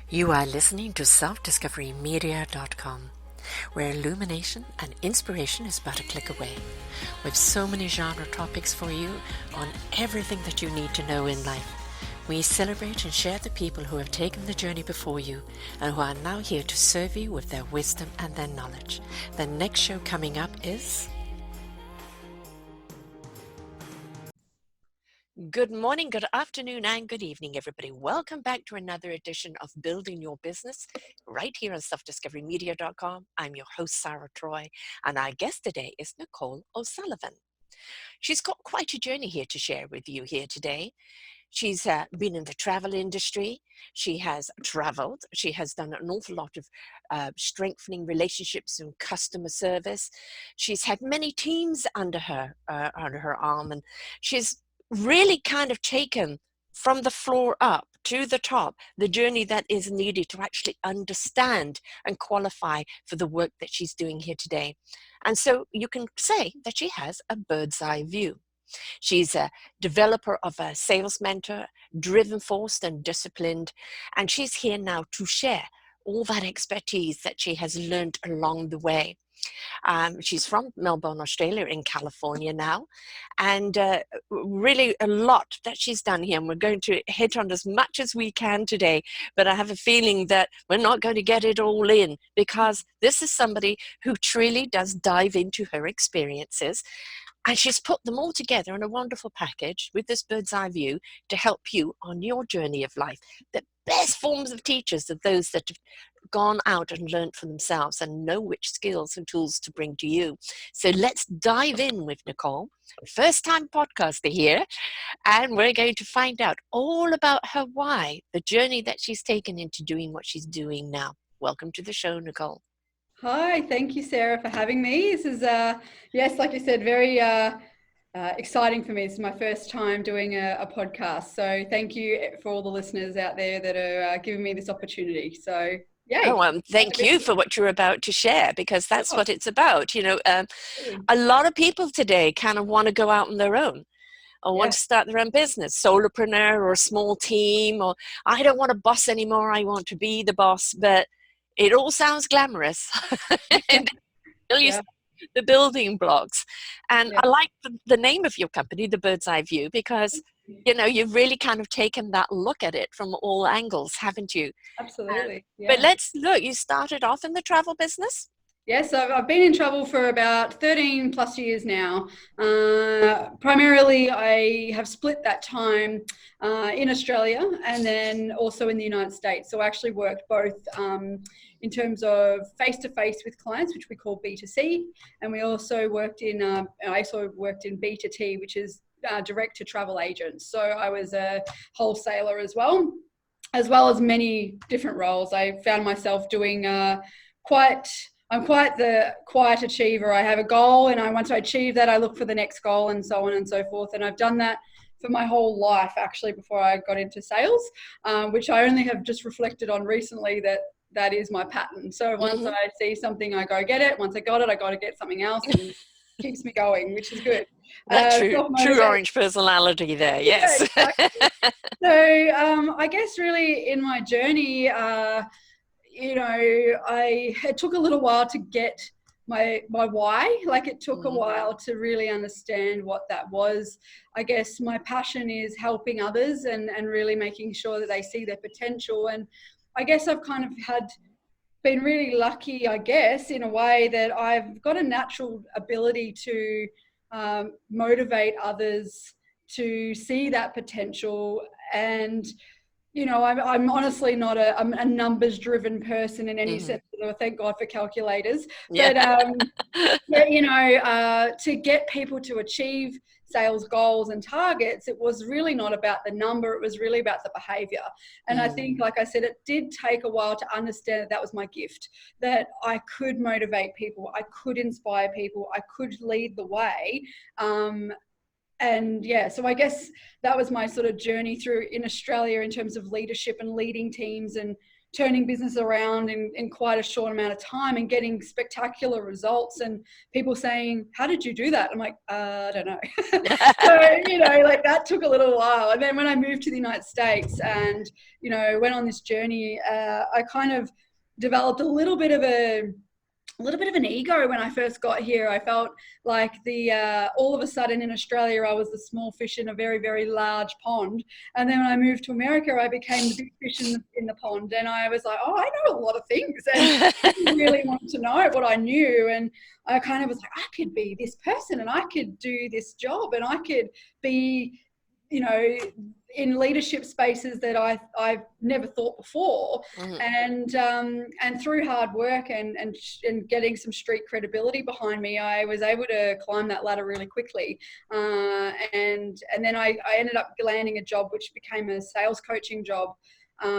You are listening to selfdiscoverymedia.com, where illumination and inspiration is but a click away. With so many genre topics for you on everything that you need to know in life. We celebrate and share the people who have taken the journey before you and who are now here to serve you with their wisdom and their knowledge. The next show coming up is... Good morning, good afternoon, and good evening, everybody. Welcome back to another edition of Building Your Business right here on selfdiscoverymedia.com. I'm your host, Sara Troy, and our guest today is Nicole O'Sullivan. She's got quite a journey here to share with you here today. She's been in the travel industry. She has traveled. She has done an awful lot of strengthening relationships and customer service. She's had many teams under her arm, and she's really kind of taken from the floor up to the top the journey that is needed to actually understand and qualify for the work that she's doing here today. And so you can say that she has a bird's eye view. She's a developer of a sales mentor, driven, forced, and disciplined, and she's here now to share all that expertise that she has learned along the way. She's from Melbourne, Australia, in California now, and really a lot that she's done here. And we're going to hit on as much as we can today, but I have a feeling that we're not going to get it all in, because this is somebody who truly does dive into her experiences. And she's put them all together in a wonderful package with this bird's eye view to help you on your journey of life. The best forms of teachers are those that have gone out and learned for themselves and know which skills and tools to bring to you. So let's dive in with Nicole, first time podcaster here, and we're going to find out all about her why, the journey that she's taken into doing what she's doing now. Welcome to the show, Nicole. Hi, thank you, Sarah, for having me. This is, yes, like you said, very exciting for me. This is my first time doing a podcast. So thank you for all the listeners out there that are giving me this opportunity. So, yay. Oh, thank you for what you're about to share, because that's what it's about. You know, a lot of people today kind of want to go out on their own or want to start their own business, solopreneur or a small team, or I don't want a boss anymore, I want to be the boss. But it all sounds glamorous. The building blocks. And I like the name of your company, The Bird's Eye View, because, you know, you've really kind of taken that look at it from all angles, haven't you? Absolutely. But let's look, you started off in the travel business? Yes, I've been in travel for about 13 plus years now. Primarily, I have split that time in Australia and then also in the United States. So I actually worked both in terms of face-to-face with clients, which we call B2C. And we also worked in, I also worked in B2T, which is direct to travel agents. So I was a wholesaler as well as many different roles. I found myself doing I'm quite the quiet achiever. I have a goal, and once I achieve that, I look for the next goal, and so on and so forth. And I've done that for my whole life, actually, before I got into sales, which I only have just reflected on recently that is my pattern. So once I see something, I go get it. Once I got it, I got to get something else, and keeps me going, which is good. That true orange personality there, yes. Yeah, exactly. So I guess really in my journey, you know, it took a little while to get my why. Like, it took a while to really understand what that was. I guess my passion is helping others and really making sure that they see their potential. And I guess I've kind of been really lucky, I guess, in a way that I've got a natural ability to motivate others to see that potential. And you know, I'm honestly not I'm a numbers-driven person in any sense. Thank God for calculators. Yeah. But you know, to get people to achieve sales goals and targets, it was really not about the number. It was really about the behavior. And I think, like I said, it did take a while to understand that was my gift, that I could motivate people, I could inspire people, I could lead the way. And yeah, so I guess that was my sort of journey through in Australia in terms of leadership and leading teams and turning business around in quite a short amount of time and getting spectacular results, and people saying, how did you do that? I'm like, I don't know. So, you know, like that took a little while. And then when I moved to the United States and, you know, went on this journey, I kind of developed a little bit of an ego when I first got here. I felt like all of a sudden in Australia, I was the small fish in a very, very large pond. And then when I moved to America, I became the big fish in the pond. And I was like, oh, I know a lot of things. And I really wanted to know what I knew. And I kind of was like, I could be this person and I could do this job and I could be, you know, in leadership spaces that I've never thought before. And through hard work and getting some street credibility behind me, I was able to climb that ladder really quickly. And then I ended up landing a job which became a sales coaching job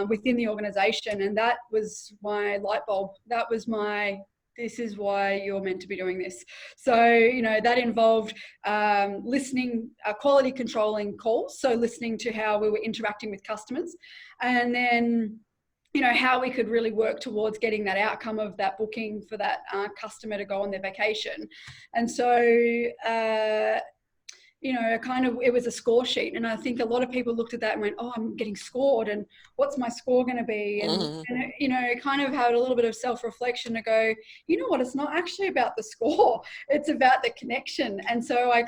within the organization. And that was my light bulb. That was this is why you're meant to be doing this. So, you know, that involved listening, quality controlling calls. So listening to how we were interacting with customers, and then, you know, how we could really work towards getting that outcome of that booking for that customer to go on their vacation. And so, you know, it was a score sheet. And I think a lot of people looked at that and went, oh, I'm getting scored. And what's my score going to be? And, you know, kind of had a little bit of self-reflection to go, you know what, it's not actually about the score. It's about the connection. And so I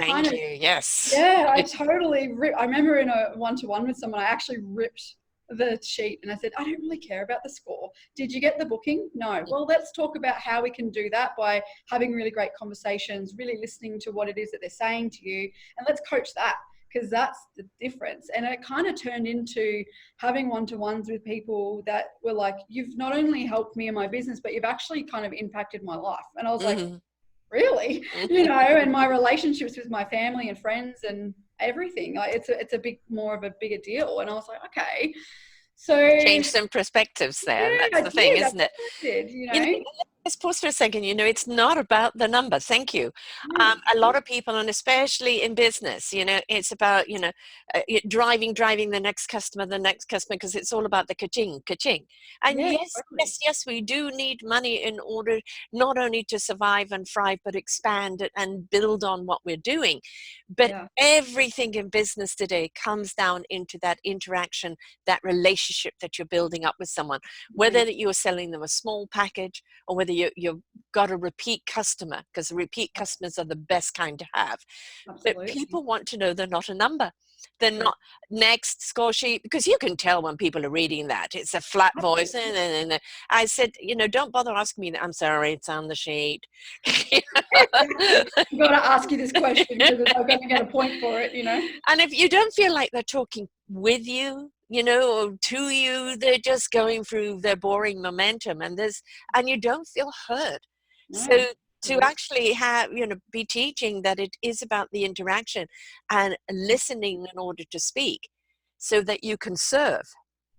yes. Yeah, I totally I remember in a one-to-one with someone, I actually ripped the sheet and I said, I don't really care about the score. Did you get the booking? No. Well, let's talk about how we can do that by having really great conversations, really listening to what it is that they're saying to you, and let's coach that, because that's the difference. And it kind of turned into having one-to-ones with people that were like, you've not only helped me in my business, but you've actually kind of impacted my life. And I was like, really? You know, and my relationships with my family and friends and everything, like it's a bigger deal. And I was like, okay, so change some perspectives there. Yeah, That's the thing, isn't it? You know, let's pause for a second. You know, it's not about the number. Thank you. A lot of people, and especially in business, you know, it's about, you know, driving the next customer, because it's all about the ka-ching. And yes, we do need money in order not only to survive and thrive, but expand it and build on what we're doing. But everything in business today comes down into that interaction, that relationship that you're building up with someone, whether that you're selling them a small package or whether you've got a repeat customer, because repeat customers are the best kind to have. But people want to know they're not a number. They're not next score sheet, because you can tell when people are reading that. It's a flat voice. And I said, you know, don't bother asking me that. I'm sorry, it's on the sheet. I've got to ask you this question because I'm going to get a point for it, you know. And if you don't feel like they're talking with you, you know, or to you, they're just going through their boring momentum, and you don't feel heard. So to actually have, you know, be teaching that it is about the interaction and listening in order to speak so that you can serve.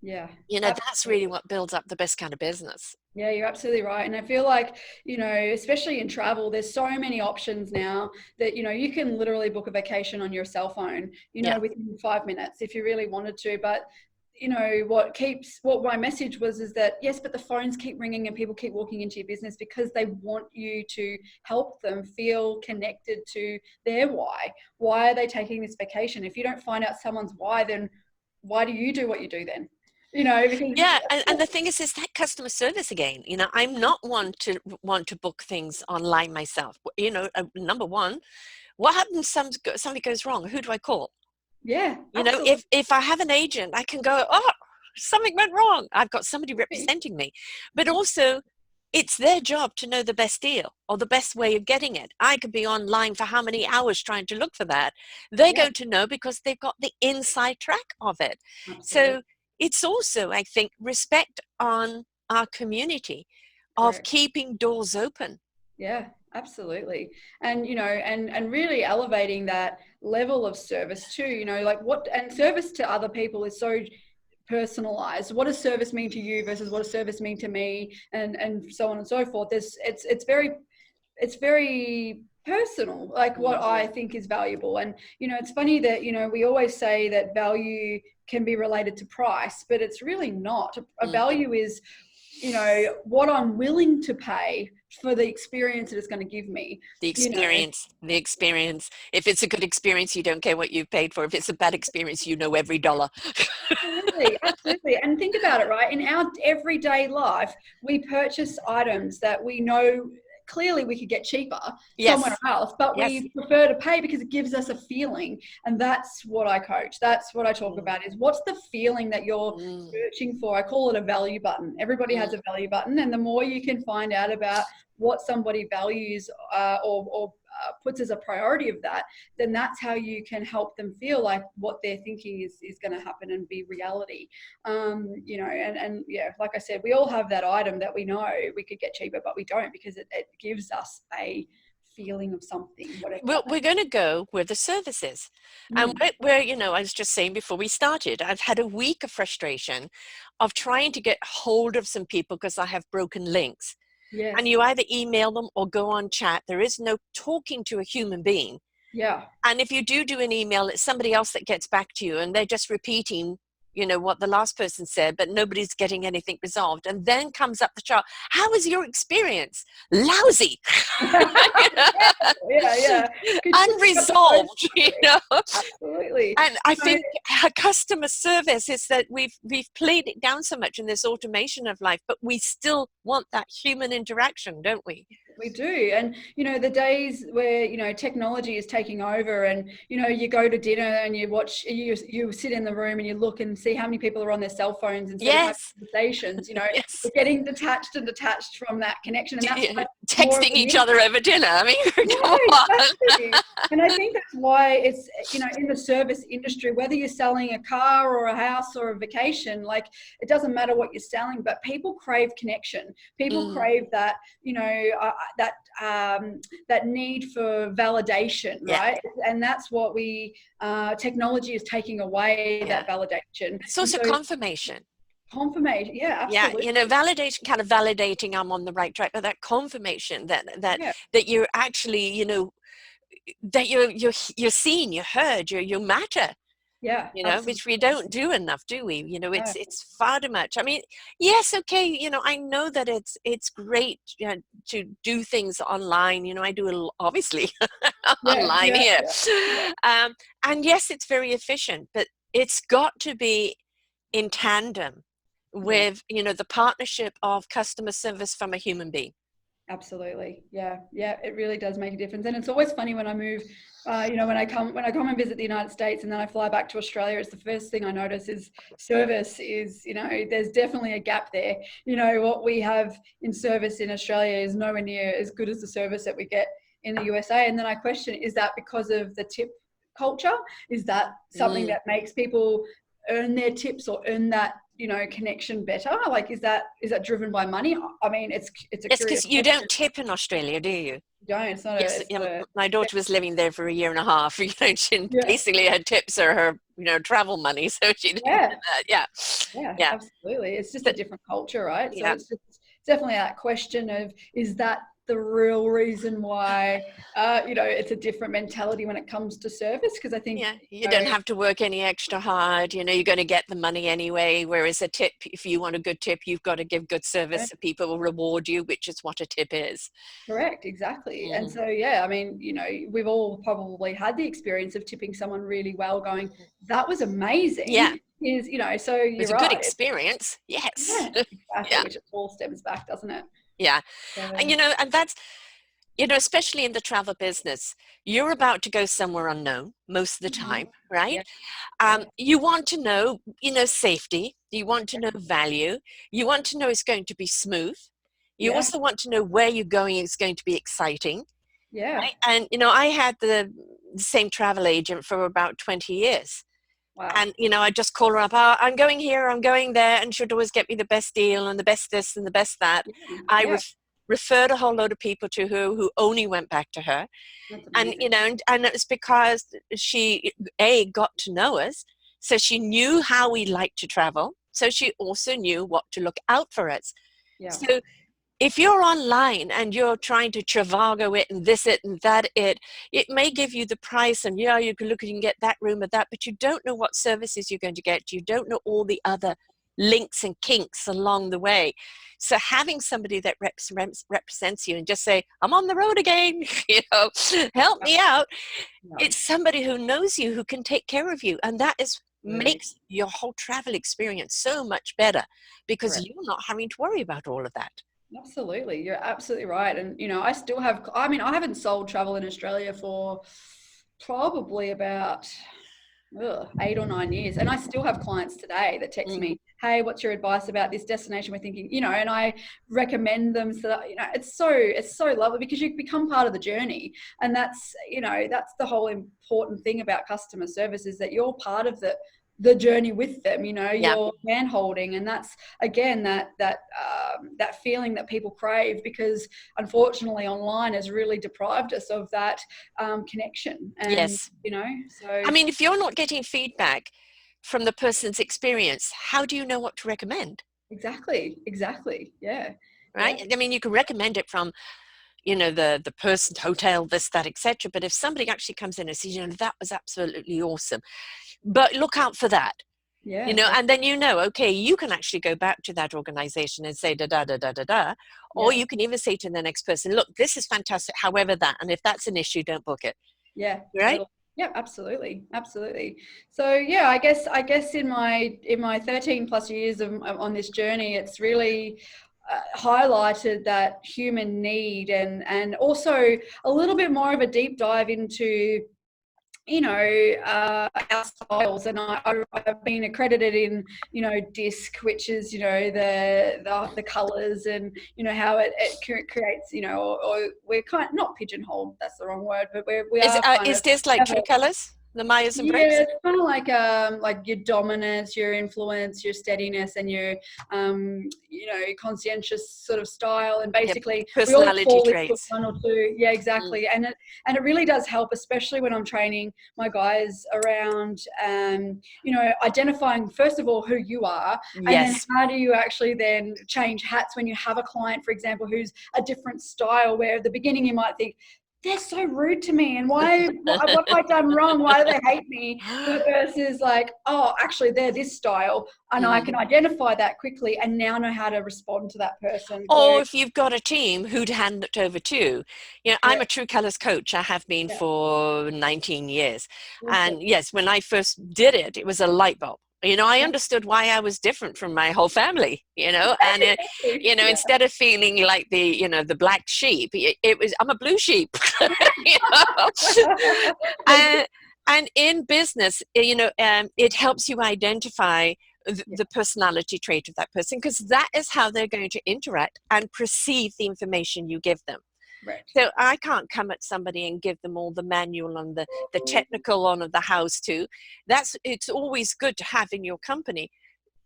Yeah. You know, that's really what builds up the best kind of business. Yeah, you're absolutely right. And I feel like, you know, especially in travel, there's so many options now that, you know, you can literally book a vacation on your cell phone, you know, within 5 minutes if you really wanted to. But, you know, what my message was is that, yes, but the phones keep ringing and people keep walking into your business because they want you to help them feel connected to their why. Why are they taking this vacation? If you don't find out someone's why, then why do you do what you do then? You know, because and the thing is that customer service again. You know, I'm not one to want to book things online myself. You know, number one, what happens? Somebody goes wrong. Who do I call? Yeah, you know, if I have an agent, I can go, oh, something went wrong. I've got somebody representing me. But also, it's their job to know the best deal or the best way of getting it. I could be online for how many hours trying to look for that. They're going to know because they've got the inside track of it. Absolutely. So it's also, I think, respect on our community of keeping doors open. Yeah, absolutely. And, you know, and really elevating that level of service too, you know, like and service to other people is so personalized. What does service mean to you versus what does service mean to me, and so on and so forth. It's very personal, like what I think is valuable. And, you know, it's funny that, you know, we always say that value can be related to price, but it's really not. A Mm. value is, you know, what I'm willing to pay for the experience that it's going to give me. The You know, experience. If it's a good experience, you don't care what you've paid for. If it's a bad experience, you know every dollar. absolutely, absolutely. And think about it, right? In our everyday life, we purchase items that we know clearly we could get cheaper somewhere Yes. else, but Yes. we prefer to pay because it gives us a feeling. And that's what I coach. That's what I talk about, is what's the feeling that you're Mm. searching for. I call it a value button. Everybody has a value button, and the more you can find out about what somebody values or puts as a priority of that, then that's how you can help them feel like what they're thinking is going to happen and be reality. You know, and yeah, like I said, we all have that item that we know we could get cheaper, but we don't, because it gives us a feeling of something, whatever. Well, we're going to go where the service is. And where, you know, I was just saying before we started, I've had a week of frustration of trying to get hold of some people because I have broken links. Yes. And you either email them or go on chat. There is no talking to a human being. Yeah. And if you do an email, it's somebody else that gets back to you, and they're just repeating, you know, what the last person said, but nobody's getting anything resolved. And then comes up the chart. How was your experience? Lousy. Yeah. Unresolved, you know. Absolutely. And I think customer service is that we've played it down so much in this automation of life, but we still want that human interaction, don't we? We do. And, you know, the days where, you know, technology is taking over, and, you know, you go to dinner and you watch, you sit in the room and you look and see how many people are on their cell phones instead of having conversations, you know, Yes. we're getting detached from that connection. And that's texting each other over dinner. I mean, come exactly. And I think that's why it's, you know, in the service industry, whether you're selling a car or a house or a vacation, like, it doesn't matter what you're selling, but people crave connection. People crave that, you know, that need for validation, right? And that's what technology is taking away, that validation. It's also confirmation. Confirmation, yeah, absolutely. Yeah, you know, validation, kind of validating I'm on the right track, but that confirmation that you're actually, you know, that you're seen, you're heard, you matter. Yeah, you know, which we don't do enough, do we? You know, it's far too much. I mean, yes, okay, you know, I know that it's great to do things online. You know, I do obviously online here, and yes, it's very efficient, but it's got to be in tandem with you know, the partnership of customer service from a human being. Absolutely. Yeah. It really does make a difference. And it's always funny when I move, you know, when I come and visit the United States and then I fly back to Australia, it's the first thing I notice is service is, you know, there's definitely a gap there. You know, what we have in service in Australia is nowhere near as good as the service that we get in the USA. And then I question, is that because of the tip culture? Is that something that makes people earn their tips or earn that, you know, connection better? Like, is that driven by money? I mean, it's because you don't tip in Australia, do you? You don't. It's not. My daughter was living there for a year and a half. You know, she basically had tips or her, you know, travel money, so she didn't do that. Yeah, absolutely. It's just a different culture, right? So it's definitely that question of, is that the real reason why you know, it's a different mentality when it comes to service? Because I think you don't have to work any extra hard, you know, you're going to get the money anyway, whereas a tip, if you want a good tip, you've got to give good service, so people will reward you, which is what a tip is. Correct, exactly. And so I mean, you know, we've all probably had the experience of tipping someone really well, going, that was amazing. Is, you know, so you're it's a good experience. Exactly. Which it all stems back, doesn't it? And you know, and that's, you know, especially in the travel business, you're about to go somewhere unknown most of the time, right? You want to know, you know, safety. You want to know value. You want to know it's going to be smooth. You also want to know where you're going is going to be exciting. Right? And, you know, I had the same travel agent for about 20 years. Wow. And, you know, I just call her up, I'm going here, I'm going there, and she'd always get me the best deal and the best this and the best that. I referred a whole load of people to her who only went back to her. And, you know, and it was because she, got to know us. So she knew how we liked to travel. So she also knew what to look out for us. So if you're online and you're trying to Trivago it and this it and that it may give you the price and yeah, you can look, you can get that room or that, but you don't know what services you're going to get. You don't know all the other links and kinks along the way. So having somebody that represents you and just say, I'm on the road again, help me out. Yeah. It's somebody who knows you, who can take care of you. And that is makes your whole travel experience so much better because Correct. you're not having to worry about all of that. Absolutely. You're absolutely right. And, I still have, I haven't sold travel in Australia for probably about 8 or 9 years. And I still have clients today that text me, hey, what's your advice about this destination we're thinking, and I recommend them. So that, it's so lovely because you become part of the journey. And that's the whole important thing about customer service is that you're part of the journey with them, your hand holding. And that's, again, that feeling that people crave, because unfortunately online has really deprived us of that connection. And, yes. So. I mean, if you're not getting feedback from the person's experience, how do you know what to recommend? Exactly. Yeah. Right. Yeah. I mean, you can recommend it from, the person's hotel, this, that, etc. But if somebody actually comes in and says, that was absolutely awesome, but look out for that. Yeah. And then okay, you can actually go back to that organization and say da da da da da da, or you can even say to the next person, look, this is fantastic, however that, and if that's an issue, don't book it. Yeah. Right. Totally. Yeah, absolutely. So yeah, I guess in my 13 plus years on this journey, it's really highlighted that human need, and also a little bit more of a deep dive into our styles. And I've been accredited in, DISC, which is, the colors and, how it creates, or we're not pigeonholed, that's the wrong word, but we are kind is of, this like true colors, the Myers and Briggs? yeah, it's kind of like your dominance, your influence, your steadiness, and your conscientious sort of style. And basically, we all personality fall into traits. one or two. Yeah, exactly. And it really does help, especially when I'm training my guys around, identifying first of all who you are, and then how do you actually then change hats when you have a client, for example, who's a different style. Where at the beginning you might think, they're so rude to me, and what have I done wrong? Why do they hate me? Versus like, oh, actually they're this style, and I can identify that quickly and now know how to respond to that person. Or if you've got a team who'd hand it over to, I'm a True Colors coach. I have been for 19 years. Awesome. And yes, when I first did it, it was a light bulb. I understood why I was different from my whole family, and, instead of feeling like the black sheep, it was, I'm a blue sheep, and in business, it helps you identify the personality trait of that person, because that is how they're going to interact and perceive the information you give them. Right. So I can't come at somebody and give them all the manual on the technical on of the house too. It's always good to have in your company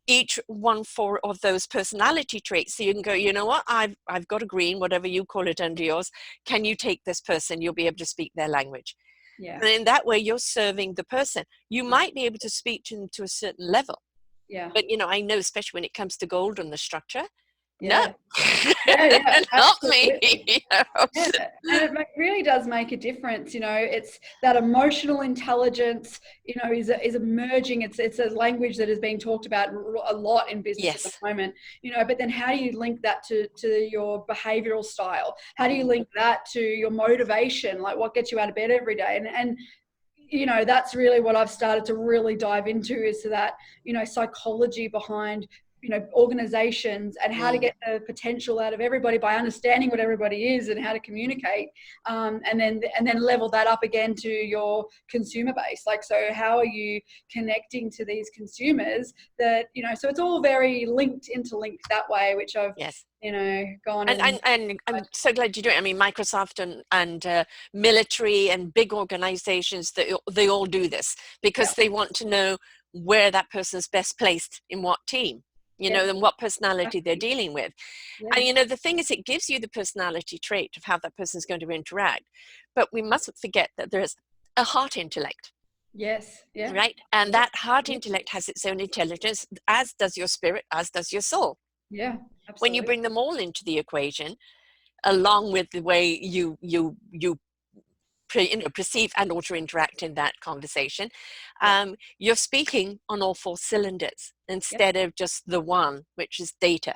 each one of those personality traits. So you can go, you know what, I've got a green, whatever you call it under yours. Can you take this person? You'll be able to speak their language. Yeah. And in that way, you're serving the person. You might be able to speak to them to a certain level. Yeah. But, I know, especially when it comes to gold and the structure, yeah. no, not me. Yeah. And it really does make a difference. It's that emotional intelligence, is emerging. It's a language that is being talked about a lot in business at the moment, but then how do you link that to your behavioral style? How do you link that to your motivation? Like what gets you out of bed every day? And that's really what I've started to really dive into, is to that, psychology behind organizations, and how to get the potential out of everybody by understanding what everybody is and how to communicate, and then level that up again to your consumer base. Like, so how are you connecting to these consumers that, so it's all very interlinked that way, which I've gone and I'm so glad you do it. I mean, Microsoft and military and big organizations, they all do this because they want to know where that person's best placed in what team, and what personality they're dealing with. And, the thing is, it gives you the personality trait of how that person's going to interact. But we mustn't forget that there's a heart intellect. Yes. Yeah. Right. And that heart intellect has its own intelligence, as does your spirit, as does your soul. Yeah, When you absolutely. bring them all into the equation, along with the way perceive and also interact in that conversation, Yeah. you're speaking on all four cylinders Yep. instead of just the one, which is data.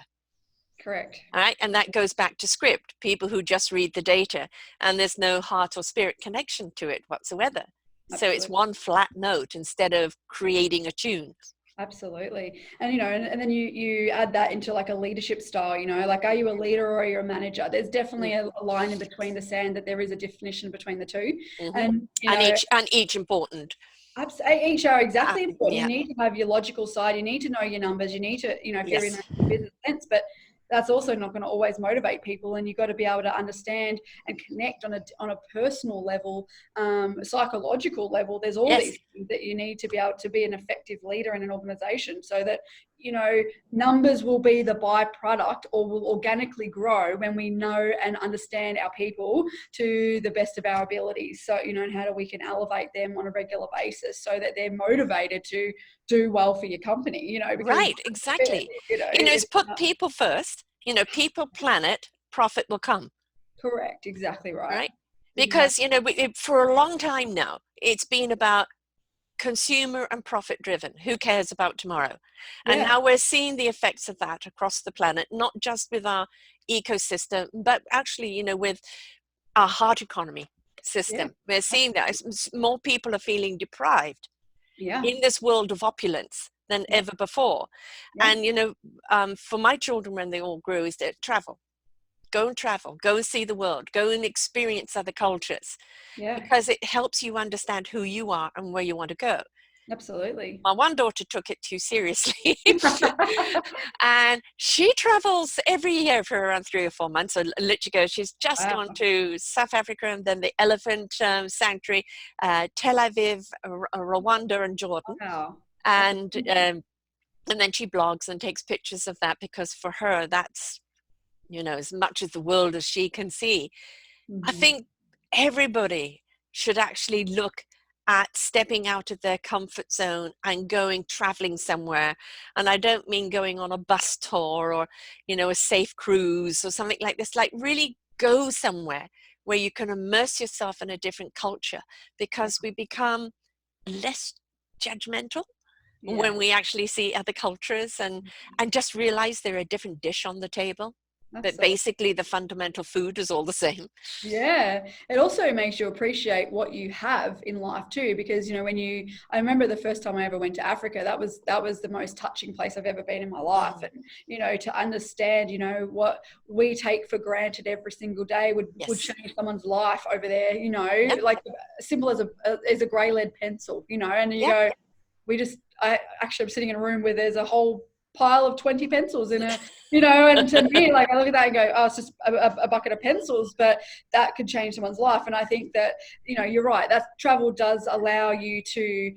Correct. All right. And that goes back to script, people who just read the data and there's no heart or spirit connection to it whatsoever. So it's Absolutely. one flat note instead of creating a tune. Absolutely. And, and then you add that into like a leadership style, like, are you a leader or are you a manager? There's definitely a line in between the sand, that there is a definition between the two. Mm-hmm. And, And each important. each are exactly important. You Yeah. need to have your logical side. You need to know your numbers. You need to, if you're in Yes. a business sense, but that's also not going to always motivate people. And you've got to be able to understand and connect on a personal level, psychological level. There's all Yes. these things that you need to be able to be an effective leader in an organization, so that, numbers will be the byproduct, or will organically grow when we know and understand our people to the best of our abilities. So, and how we can elevate them on a regular basis so that they're motivated to do well for your company, because, Right. Exactly. It's it's put people first, people, planet, profit will come. correct. Exactly right. Right. Exactly. Because, for a long time now, it's been about consumer and profit driven. Who cares about tomorrow? And Yeah. now we're seeing the effects of that across the planet, not just with our ecosystem, but actually, with our heart economy Yeah. system. We're seeing that more people are feeling deprived Yeah. in this world of opulence than Yeah. ever before. Yeah. And, for my children, when they all grew, is that go and travel, go and see the world, go and experience other cultures, Yeah. because it helps you understand who you are and where you want to go. Absolutely. My one daughter took it too seriously and she travels every year for around 3 or 4 months. So literally goes, she's just Wow. gone to South Africa and then the elephant sanctuary, Tel Aviv, Rwanda and Jordan. Wow. That's And then she blogs and takes pictures of that, because for her, that's, as much of the world as she can see. I mm-hmm. think everybody should actually look at stepping out of their comfort zone and going traveling somewhere. And I don't mean going on a bus tour or, a safe cruise or something like this. Like, really go somewhere where you can immerse yourself in a different culture, because we become less judgmental Yeah. when we actually see other cultures and just realize they're a different dish on the table, but Absolutely. basically the fundamental food is all the same. Yeah, it also makes you appreciate what you have in life too, because I remember the first time I ever went to Africa, that was the most touching place I've ever been in my life. Mm. And to understand, what we take for granted every single day would Yes. change someone's life over there. Yep. Like simple as a grey lead pencil, and you Yep. go, I'm sitting in a room where there's a whole pile of 20 pencils in a, and to me, like, I look at that and go, oh, it's just a bucket of pencils, but that could change someone's life. And I think that, you're right, that travel does allow you to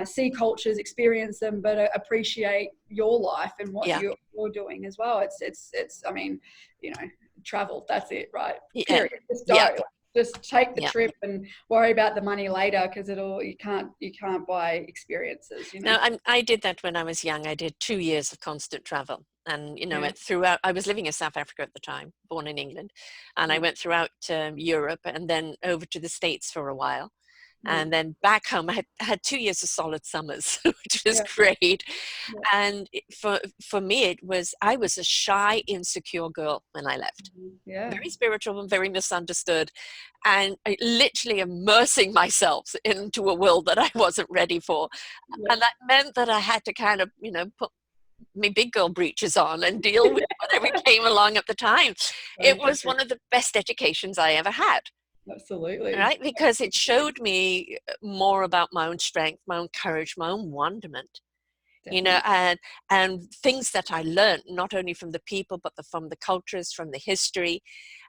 see cultures, experience them, but appreciate your life and what Yeah. you're doing as well. I mean, travel, that's it, right? Yeah. Period. Just go. Yeah. Just take the Yeah. trip and worry about the money later, because you can't buy experiences. No, I did that when I was young. I did 2 years of constant travel. And, Yeah. throughout, I was living in South Africa at the time, born in England. And I Yeah. went throughout Europe and then over to the States for a while. Yeah. And then back home, I had 2 years of solid summers, which was Yeah. great. Yeah. And for me, I was a shy, insecure girl when I left. Yeah. Very spiritual and very misunderstood, and literally immersing myself into a world that I wasn't ready for. Yeah. And that meant that I had to kind of, put my big girl breeches on and deal with whatever came along at the time. So It was true. one of the best educations I ever had, Absolutely. right? Because it showed me more about my own strength, my own courage, my own wonderment. Definitely. And things that I learned, not only from the people, but from the cultures, from the history,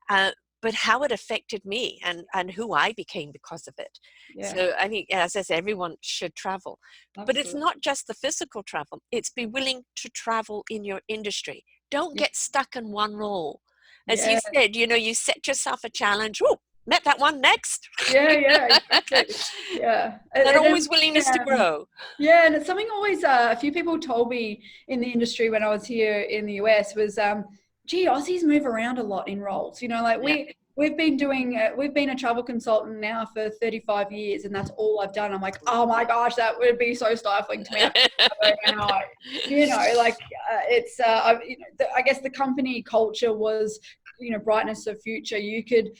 uh, but how it affected me and who I became because of it. Yeah. So I think, as I said, everyone should travel, but it's Absolutely. not just the physical travel. It's be willing to travel in your industry. Don't Yeah. get stuck in one role. As you Yeah. said, you set yourself a challenge. Ooh, met that one, next. Yeah, exactly. Yeah. That And then, always willingness to grow. yeah, and it's something always a few people told me in the industry when I was here in the US was, gee, Aussies move around a lot in roles. Like Yeah. we've been a travel consultant now for 35 years, and that's all I've done. I'm like, oh my gosh, that would be so stifling to me. I don't know how it's I guess the company culture was, brightness of future. You could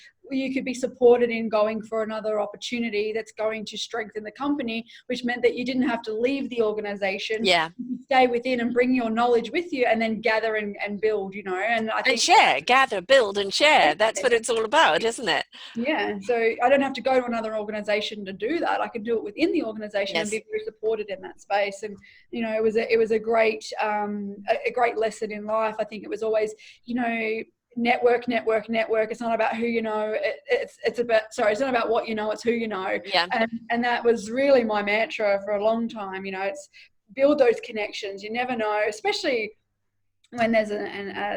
be supported in going for another opportunity that's going to strengthen the company, which meant that you didn't have to leave the organization. Yeah. You could stay within and bring your knowledge with you, and then gather and build, and I think share, gather, build, and share. That's what it's all about, isn't it? yeah. So I don't have to go to another organization to do that. I can do it within the organization and be very supported in that space. And it was a great lesson in life. I think it was always, network. It's not about who you know. It's not about what you know. It's who you know. Yeah. And that was really my mantra for a long time. It's build those connections. You never know, especially when there's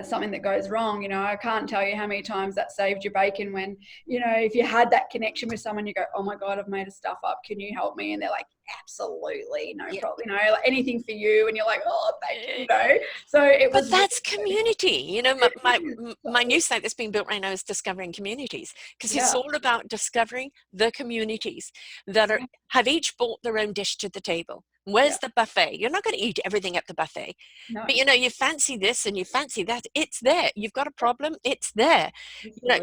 something that goes wrong. I can't tell you how many times that saved your bacon when, if you had that connection with someone, you go, oh my God, I've made a stuff up. Can you help me? And they're like, absolutely, no problem. Like anything for you. And you're like, oh, thank you. So it was. But that's community. My new site that's being built right now is discovering communities, because it's all about discovering the communities that have each brought their own dish to the table. Where's the buffet? You're not going to eat everything at the buffet. No. But you fancy this and you fancy that. It's there. You've got a problem. It's there.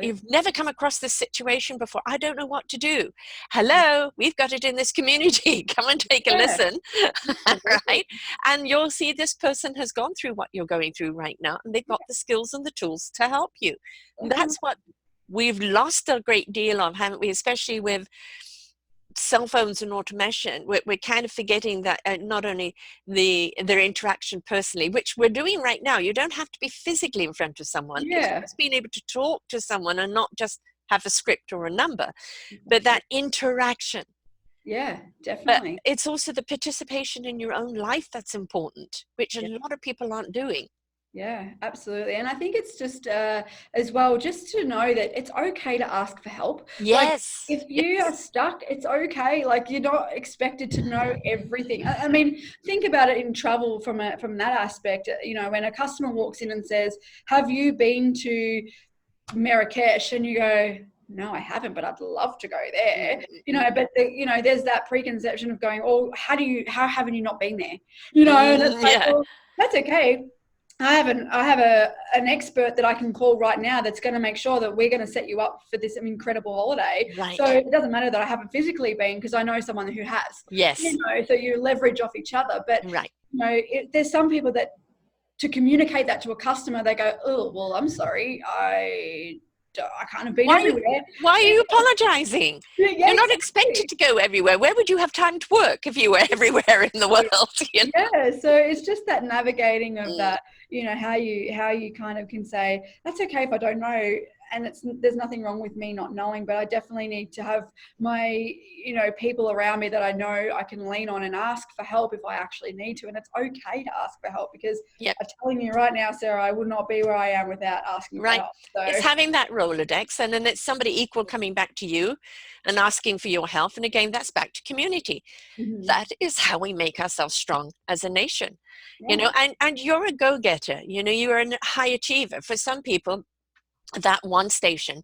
You've never come across this situation before. I don't know what to do. Hello, we've got it in this community. Come and take a listen. Right? And you'll see this person has gone through what you're going through right now, and they've got the skills and the tools to help you. And that's what we've lost a great deal of, haven't we? Especially with cell phones and automation. We're kind of forgetting that not only their interaction personally, which we're doing right now. You don't have to be physically in front of someone. It's just being able to talk to someone and not just have a script or a number, but that interaction. Yeah, definitely. But it's also the participation in your own life that's important, which a lot of people aren't doing. Yeah, absolutely. And I think it's just as well, just to know that it's okay to ask for help. Yes. Like, if you are stuck, it's okay. Like, you're not expected to know everything. I mean, think about it in travel from that aspect. When a customer walks in and says, have you been to Marrakesh? And you go, no, I haven't, but I'd love to go there. But there's that preconception of going, oh, how haven't you not been there? And it's like, well, that's okay. I have an expert that I can call right now that's going to make sure that we're going to set you up for this incredible holiday. Right. So it doesn't matter that I haven't physically been, because I know someone who has. Yes. So you leverage off each other. But there's some people that, to communicate that to a customer, they go, oh, well, I'm sorry, I can't have been everywhere. Why are you apologizing? You're not expected to go everywhere. Where would you have time to work if you were everywhere in the world? Yeah, so it's just that navigating of that, how you kind of can say, that's okay if I don't know, and there's nothing wrong with me not knowing, but I definitely need to have my people around me that I know I can lean on and ask for help if I actually need to. And it's okay to ask for help, because I'm telling you right now, Sarah, I would not be where I am without asking for help. So it's having that Rolodex, and then it's somebody equal coming back to you and asking for your help. And again, that's back to community. That is how we make ourselves strong as a nation. And you're a go-getter. You are a high achiever. For some people, that one station,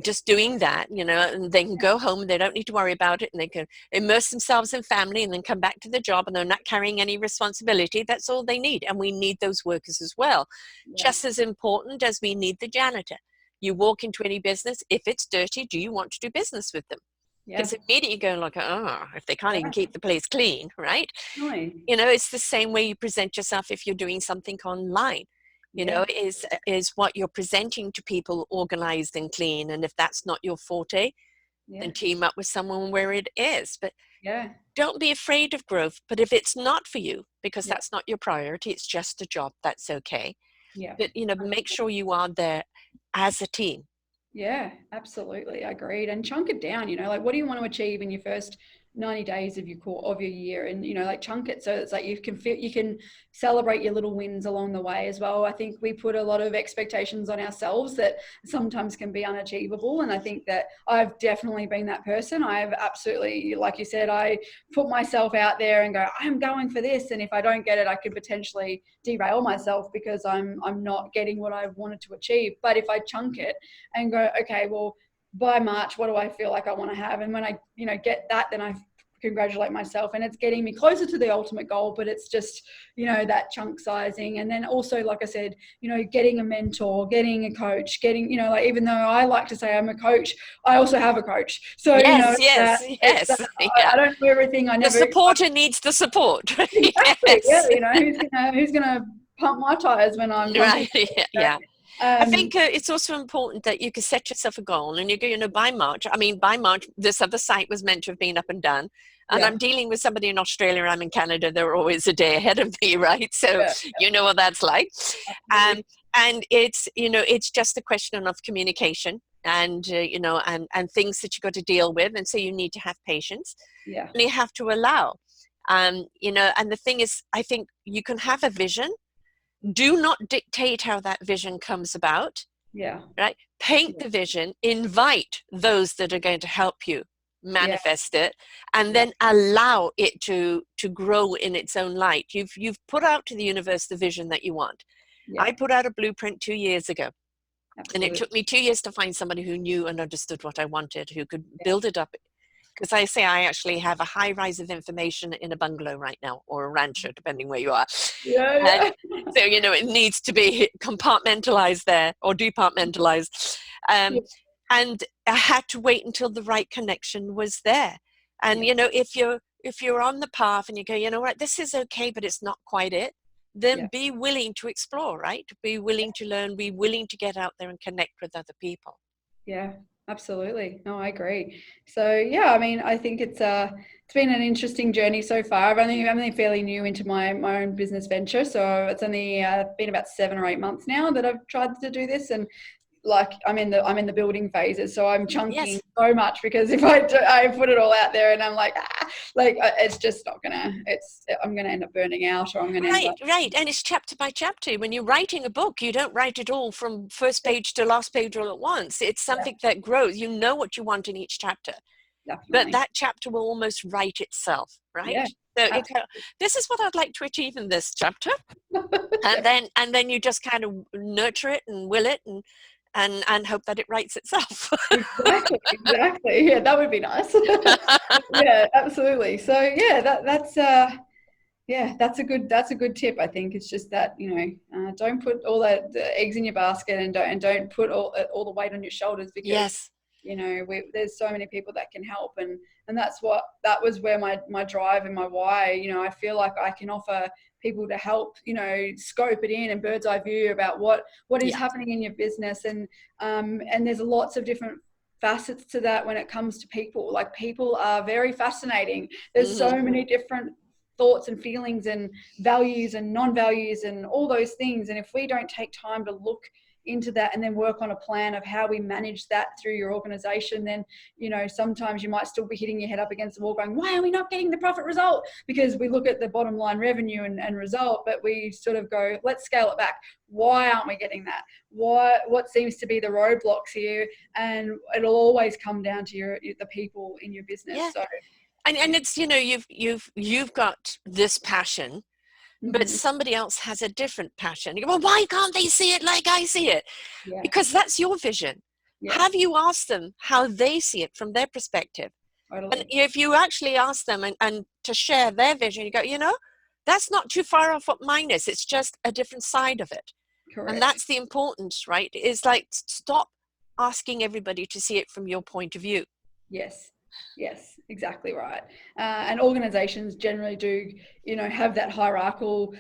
just doing that, and they can go home, they don't need to worry about it, and they can immerse themselves in family and then come back to the job, and they're not carrying any responsibility. That's all they need. And we need those workers as well. Just as important as we need the janitor. You walk into any business, if it's dirty, do you want to do business with them? Because immediately you go like, if they can't even keep the place clean, right? It's the same way you present yourself if you're doing something online. Is what you're presenting to people organized and clean. And if that's not your forte, then team up with someone where it is. But don't be afraid of growth. But if it's not for you, because that's not your priority, it's just a job, that's okay. But, make sure you are there as a team. Yeah, absolutely. I agreed. And chunk it down, like, what do you want to achieve in your first 90 days of your year, and like chunk it so it's like you can celebrate your little wins along the way as well. I think we put a lot of expectations on ourselves that sometimes can be unachievable, and I think that I've definitely been that person. I have absolutely, like you said, I put myself out there and go, I'm going for this, and if I don't get it, I could potentially derail myself because I'm not getting what I wanted to achieve. But if I chunk it and go, okay, well, by March, what do I feel like I want to have? And when I, get that, then I congratulate myself, and it's getting me closer to the ultimate goal. But it's just, that chunk sizing. And then also, like I said, getting a mentor, getting a coach, getting, like, even though I like to say I'm a coach, I also have a coach. So, yes, yes. Yeah. I don't know everything. I never. The supporter needs the support. Exactly. Yes. Yeah. Who's gonna pump my tires when I'm Right. Yeah. I think Um, it's also important that you can set yourself a goal, and you go, by March, this other site was meant to have been up and done. And yeah. I'm dealing with somebody in Australia, I'm in Canada, they're always a day ahead of me, right? So Yeah. you know what that's like. And it's just a question of communication and, and things that you got to deal with. And so you need to have patience. Yeah. And you have to allow, and the thing is, I think you can have a vision. Do not dictate how that vision comes about. Yeah. Right? Paint the vision, invite those that are going to help you manifest it, and then allow it to grow in its own light. You've put out to the universe the vision that you want. I put out a blueprint 2 years ago. Absolutely. And it took me 2 years to find somebody who knew and understood what I wanted, who could build it up. Because I actually have a high rise of information in a bungalow right now, or a rancher, depending where you are. Yeah. So, it needs to be compartmentalized there, or departmentalized. And I had to wait until the right connection was there. And, if you're on the path and you go, what, this is okay, but it's not quite it, then be willing to explore, right? Be willing to learn, be willing to get out there and connect with other people. Yeah, absolutely. No, I agree. So yeah, I mean, I think it's been an interesting journey so far. I'm only fairly new into my own business venture, so it's only been about 7 or 8 months now that I've tried to do this, and like I'm in the building phases, so I'm chunking so much, because if I put it all out there and I'm like it's just not gonna, I'm gonna end up burning out, or I'm gonna right. And it's chapter by chapter. When you're writing a book, you don't write it all from first page to last page all at once. It's something that grows. You know what you want in each chapter. Definitely. But that chapter will almost write itself, right? So this is what I'd like to achieve in this chapter. and then you just kind of nurture it and will it and hope that it writes itself. Exactly. Yeah, that would be nice. Yeah, absolutely. So yeah, that's a good tip. I think it's just that, don't put all the eggs in your basket, and don't put all the weight on your shoulders, because there's so many people that can help, and that was where my drive and my why, I feel like I can offer people to help, scope it in and bird's eye view about what is happening in your business. And there's lots of different facets to that when it comes to people. Like, people are very fascinating. There's so many different thoughts and feelings and values and non-values and all those things. And if we don't take time to look into that and then work on a plan of how we manage that through your organization, then sometimes you might still be hitting your head up against the wall going, why are we not getting the profit result? Because we look at the bottom line revenue and result, but we sort of go, let's scale it back. Why aren't we getting that? What seems to be the roadblocks here? And it'll always come down to the people in your business. So and it's, you've got this passion, but somebody else has a different passion. You go, well, why can't they see it like I see it? Because that's your vision. Have you asked them how they see it from their perspective? Totally. And if you actually ask them and to share their vision, you go, that's not too far off what mine is. It's just a different side of it. Correct. And that's the importance, right? Is like, stop asking everybody to see it from your point of view. Yes, exactly right. And organizations generally do, have that hierarchical,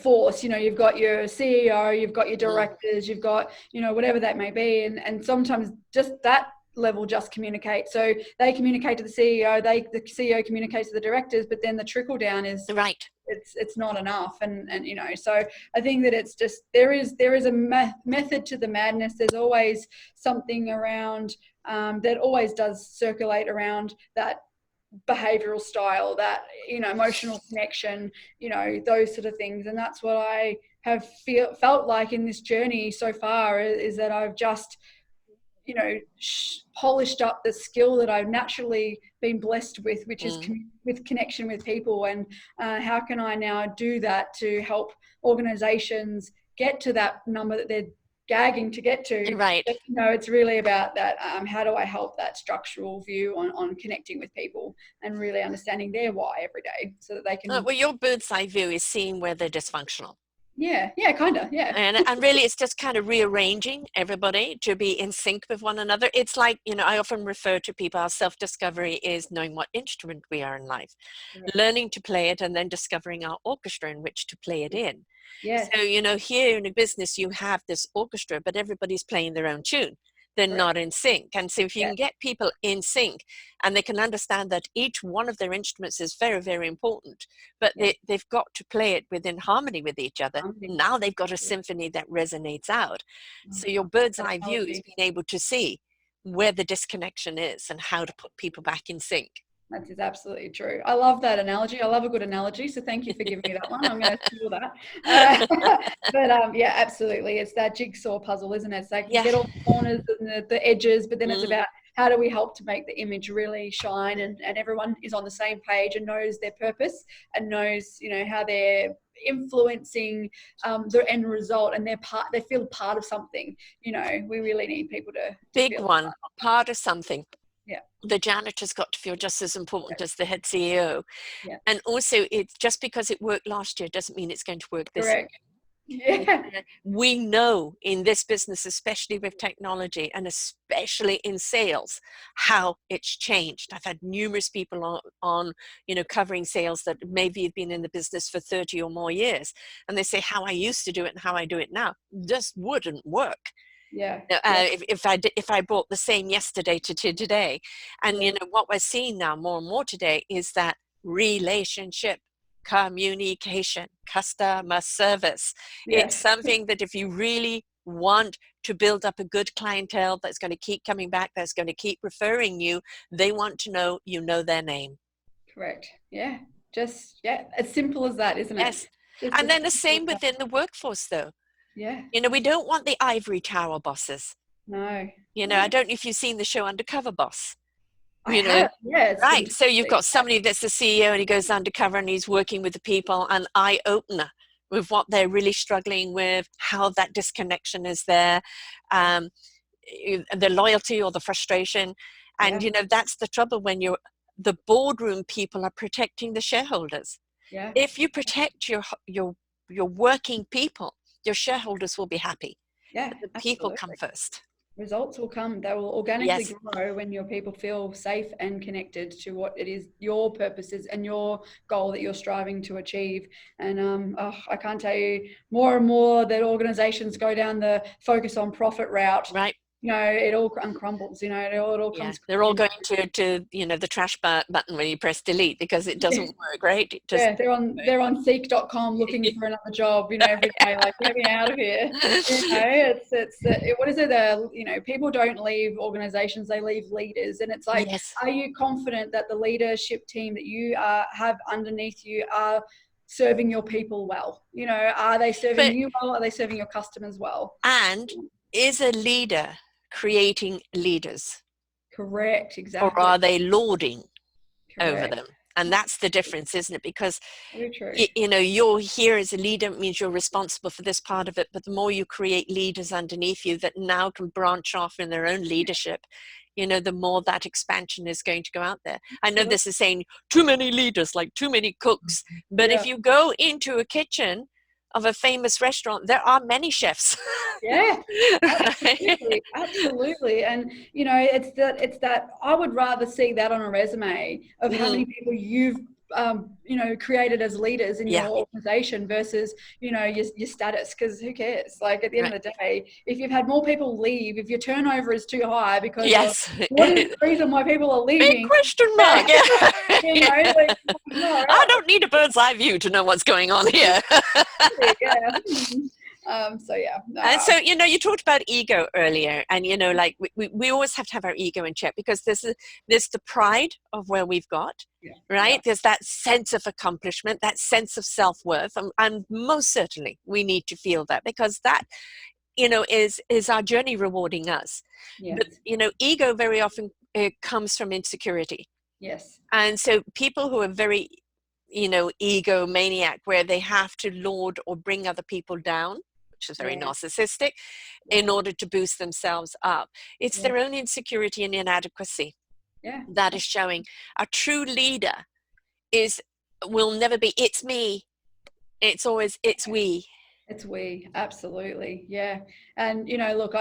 force. You've got your CEO, you've got your directors, you've got, whatever that may be. And sometimes just that level just communicate. So they communicate to the CEO, the CEO communicates to the directors, but then the trickle down is right. It's not enough. And so I think that it's just, there is a method to the madness. There's always something around that always does circulate around that behavioral style, that, emotional connection, those sort of things. And that's what I have felt like in this journey so far, is that I've just, polished up the skill that I've naturally been blessed with, which is with connection with people. And how can I now do that to help organizations get to that number that they're gagging to get to? Right. But, it's really about that. How do I help that structural view on connecting with people and really understanding their why every day, so that they can. Well, your bird's eye view is seeing where they're dysfunctional. Yeah, kind of, yeah. And really, it's just kind of rearranging everybody to be in sync with one another. It's like, I often refer to people, our self-discovery is knowing what instrument we are in life, learning to play it, and then discovering our orchestra in which to play it in. Yes. So, here in a business, you have this orchestra, but everybody's playing their own tune. They're not in sync. And so if you can get people in sync, and they can understand that each one of their instruments is very, very important, but they've got to play it within harmony with each other. Now they've got a symphony that resonates out. So your bird's eye view is being able to see where the disconnection is and how to put people back in sync. That is absolutely true. I love that analogy. I love a good analogy. So thank you for giving me that one. I'm going to steal that. But yeah, absolutely. It's that jigsaw puzzle, isn't it? It's like you get all the corners and the edges, but then it's about how do we help to make the image really shine, and everyone is on the same page and knows their purpose and knows, how they're influencing the end result, and they feel part of something. We really need people to big feel one, part of something. Yeah. The janitor's got to feel just as important as the head CEO. Yeah. And also, it's just because it worked last year doesn't mean it's going to work this year. Yeah. We know in this business, especially with technology and especially in sales, how it's changed. I've had numerous people on covering sales that maybe have been in the business for 30 or more years. And they say how I used to do it and how I do it now just wouldn't work. Yeah. If I brought the same yesterday to today, and what we're seeing now more and more today is that relationship, communication, customer service. It's something that if you really want to build up a good clientele that's going to keep coming back, that's going to keep referring you, they want to know their name. Correct. Yeah. Just as simple as that, isn't it? Yes. And then the same within the workforce, though. Yeah. We don't want the ivory tower bosses. No. I don't know if you've seen the show Undercover Boss. Have. Yeah, right. So you've got somebody that's the CEO and he goes undercover and he's working with the people, an eye-opener with what they're really struggling with, how that disconnection is there, the loyalty or the frustration. And, that's the trouble when the boardroom people are protecting the shareholders. Yeah. If you protect your working people, your shareholders will be happy. Yeah, but the people come first. Results will come. They will organically grow when your people feel safe and connected to what it is, your purposes and your goal that you're striving to achieve. And I can't tell you more and more that organizations go down the focus on profit route. Right. It all crumbles, it all comes. They're all going to the trash button when you press delete because it doesn't work, right? They're on seek.com looking for another job, every day, like, get me out of here. What is it? People don't leave organizations, they leave leaders. And it's like, are you confident that the leadership team that you have underneath you are serving your people well? Are they serving you well? Are they serving your customers well? And is a leader creating leaders? Correct, exactly. Or are they lording over them? And that's the difference, isn't it? Because you're here as a leader, it means you're responsible for this part of it, but the more you create leaders underneath you that now can branch off in their own leadership, the more that expansion is going to go out there. I know this is saying too many leaders, like too many cooks, but if you go into a kitchen of a famous restaurant, there are many chefs. Yeah, absolutely. And it's that I would rather see that on a resume of how many people you've created as leaders in your organization versus your status, because who cares? Like, at the end of the day, if you've had more people leave, if your turnover is too high because what is the reason why people are leaving? Big question mark. I don't need a bird's eye view to know what's going on here. So yeah, no, And so, you talked about ego earlier, and, like we always have to have our ego in check, because there's the pride of where we've got, yeah, right? yeah, There's that sense of accomplishment, that sense of self-worth. And most certainly we need to feel that, because that, is our journey rewarding us. But, yes, ego very often comes from insecurity. yes, And so people who are very, egomaniac, where they have to laud or bring other people down, which is very yeah, narcissistic, yeah, in order to boost themselves up. It's yeah, their own insecurity and inadequacy yeah. that is showing. A true leader is will never be it's me. It's always it's we. It's we, absolutely, yeah. And look,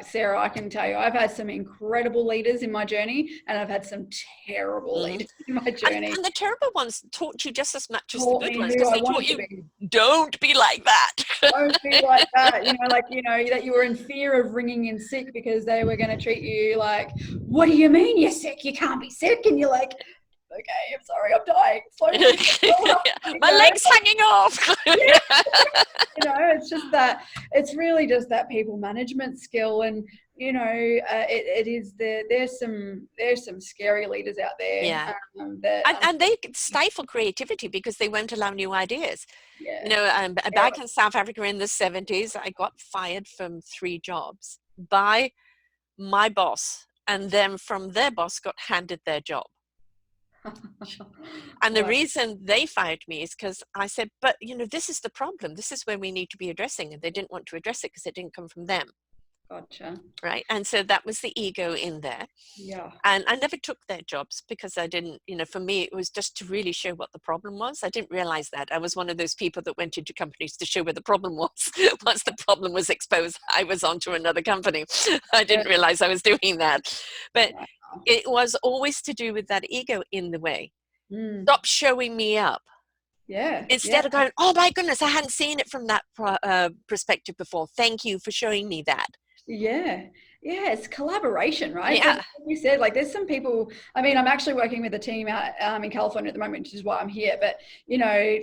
Sarah, I can tell you, I've had some incredible leaders in my journey, and I've had some terrible Mhm. leaders in my journey. And the terrible ones taught you just as much as the Taught good me ones, who because I they taught wanted to you, be. don't be like that. Don't be like that. That you were in fear of ringing in sick because they were going to treat you like, what do you mean you're sick? You can't be sick. And you're like, okay, I'm sorry, I'm dying slowly. My leg's hanging off. Yeah. It's just that, it's really just that people management skill. And it is there's some scary leaders out there. Yeah. That And they stifle creativity because they won't allow new ideas. yeah, yeah, Back in South Africa in the 70s, I got fired from 3 jobs by my boss, and then from their boss got handed their job. And the Wow, reason they fired me is because I said, but this is the problem. This is where we need to be addressing. And they didn't want to address it because it didn't come from them. gotcha. Right. And so that was the ego in there. Yeah, And I never took their jobs because I didn't, for me, it was just to really show what the problem was. I didn't realize that. I was one of those people that went into companies to show where the problem was. Once the problem was exposed, I was on to another company. I didn't realize I was doing that. But wow. it was always to do with that ego in the way. Mm. Stop showing me up. Yeah, yeah, Instead of going, oh my goodness, I hadn't seen it from that perspective before. Thank you for showing me that. yeah, yeah. It's collaboration, right? Because Yeah. like you said, like there's some people. I mean, I'm actually working with a team out in California at the moment, which is why I'm here. But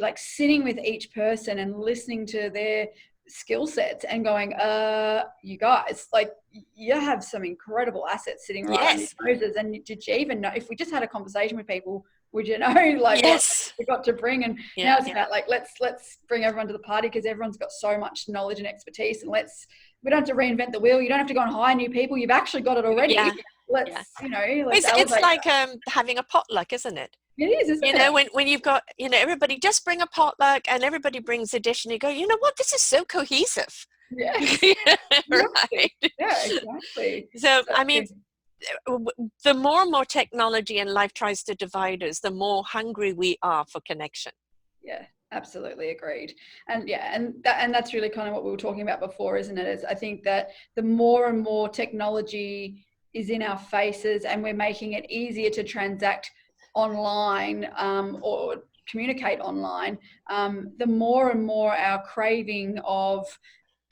like sitting with each person and listening to their skill sets and going, you guys, like you have some incredible assets sitting right on your Yes. noses. And did you even know, if we just had a conversation with people, would you know like what Yes. we got to bring? And Yeah. now it's about like let's bring everyone to the party, because everyone's got so much knowledge and expertise, and we don't have to reinvent the wheel. You don't have to go and hire new people. You've actually got it already. Yeah. Let's, Yeah. let's It's elevate like that. having a potluck, isn't it? It is, isn't it? When you've got, everybody just bring a potluck and everybody brings a dish, and you go, you know what, this is so cohesive. Yes. Right. Yeah, exactly. So, So, I mean, the more and more technology and life tries to divide us, the more hungry we are for connection. yeah, absolutely agreed. And yeah, and that's really kind of what we were talking about before, isn't it? Is I think that the more and more technology is in our faces, and we're making it easier to transact online, or communicate online, the more and more our craving of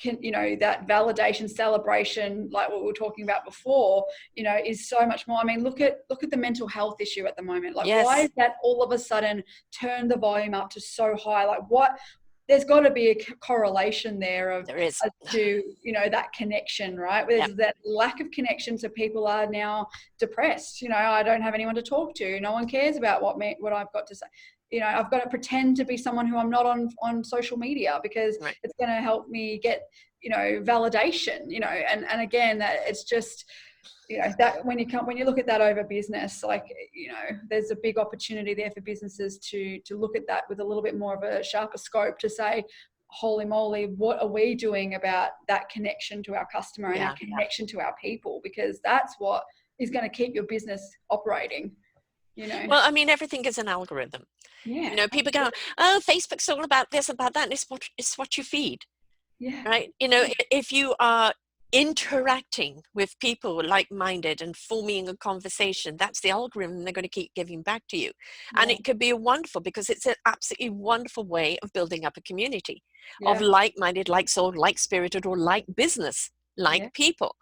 that validation, celebration, like what we were talking about before, is so much more. I mean, look at the mental health issue at the moment. Like, why Yes. is that all of a sudden turned the volume up to so high? Like, what? There's got to be a correlation there of There is. to that connection, right? There's Yep. that lack of connection, so people are now depressed. I don't have anyone to talk to. No one cares about what I've got to say. I've got to pretend to be someone who I'm not on social media, because Right. it's going to help me get validation. And again, that it's just that when you look at that over business, like there's a big opportunity there for businesses to look at that with a little bit more of a sharper scope, to say, holy moly, what are we doing about that connection to our customer and our connection to our people? Because that's what is going to keep your business operating. Well, I mean, everything is an algorithm. Yeah. People go, oh, Facebook's all about this, about that, and it's what you feed. Yeah. Right? If you are interacting with people like-minded and forming a conversation, that's the algorithm they're going to keep giving back to you. And it could be wonderful, because it's an absolutely wonderful way of building up a community of like-minded, like-souled, like-spirited, or like business, like people.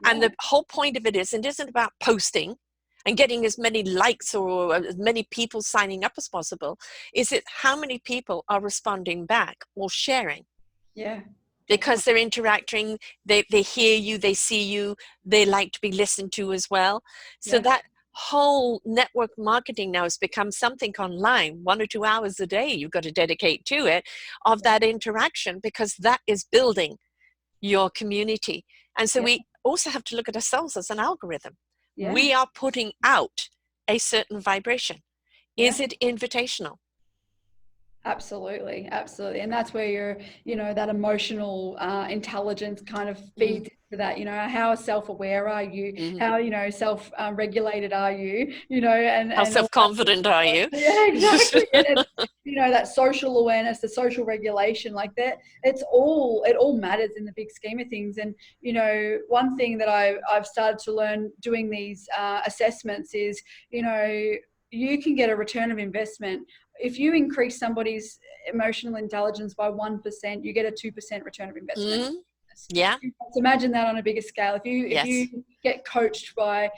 And the whole point of it isn't about posting and getting as many likes or as many people signing up as possible. Is it how many people are responding back or sharing? Yeah. because they're interacting, they hear you, they see you, they like to be listened to as well. So that whole network marketing now has become something online, 1 or 2 hours a day you've got to dedicate to it, of that interaction, because that is building your community. And so we also have to look at ourselves as an algorithm. We are putting out a certain vibration. Is it invitational? Absolutely, absolutely. And that's where that emotional intelligence kind of feeds into that, how self-aware are you? How, self-regulated are you? And how self-confident are you? Yeah, exactly. And that social awareness, the social regulation, like that, it all matters in the big scheme of things. And, one thing that I've started to learn doing these assessments is, you can get a return of investment. If you increase somebody's emotional intelligence by 1%, you get a 2% return of investment. Yeah. So imagine that on a bigger scale. If you get coached by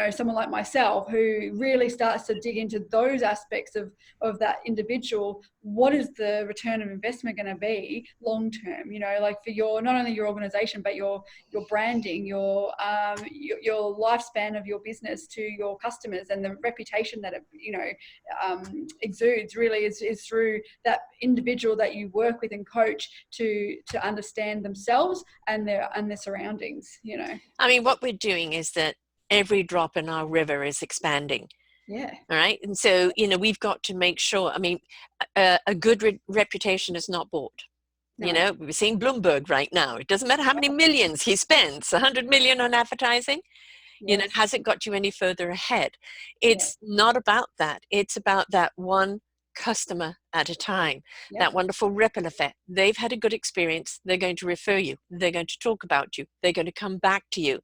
someone like myself who really starts to dig into those aspects of that individual, what is the return of investment going to be long term? Like for your, not only your organization, but your branding, your lifespan of your business to your customers, and the reputation that it exudes really is through that individual that you work with and coach to understand themselves and their surroundings. I mean, what we're doing is that every drop in our river is expanding. Yeah. All right. And so, we've got to make sure, I mean, a good reputation is not bought. No. We're seeing Bloomberg right now. It doesn't matter how many millions he spends, 100 million on advertising, has it got you any further ahead? It's not about that. It's about that one customer at a time, that wonderful ripple effect. They've had a good experience. They're going to refer you. They're going to talk about you. They're going to come back to you.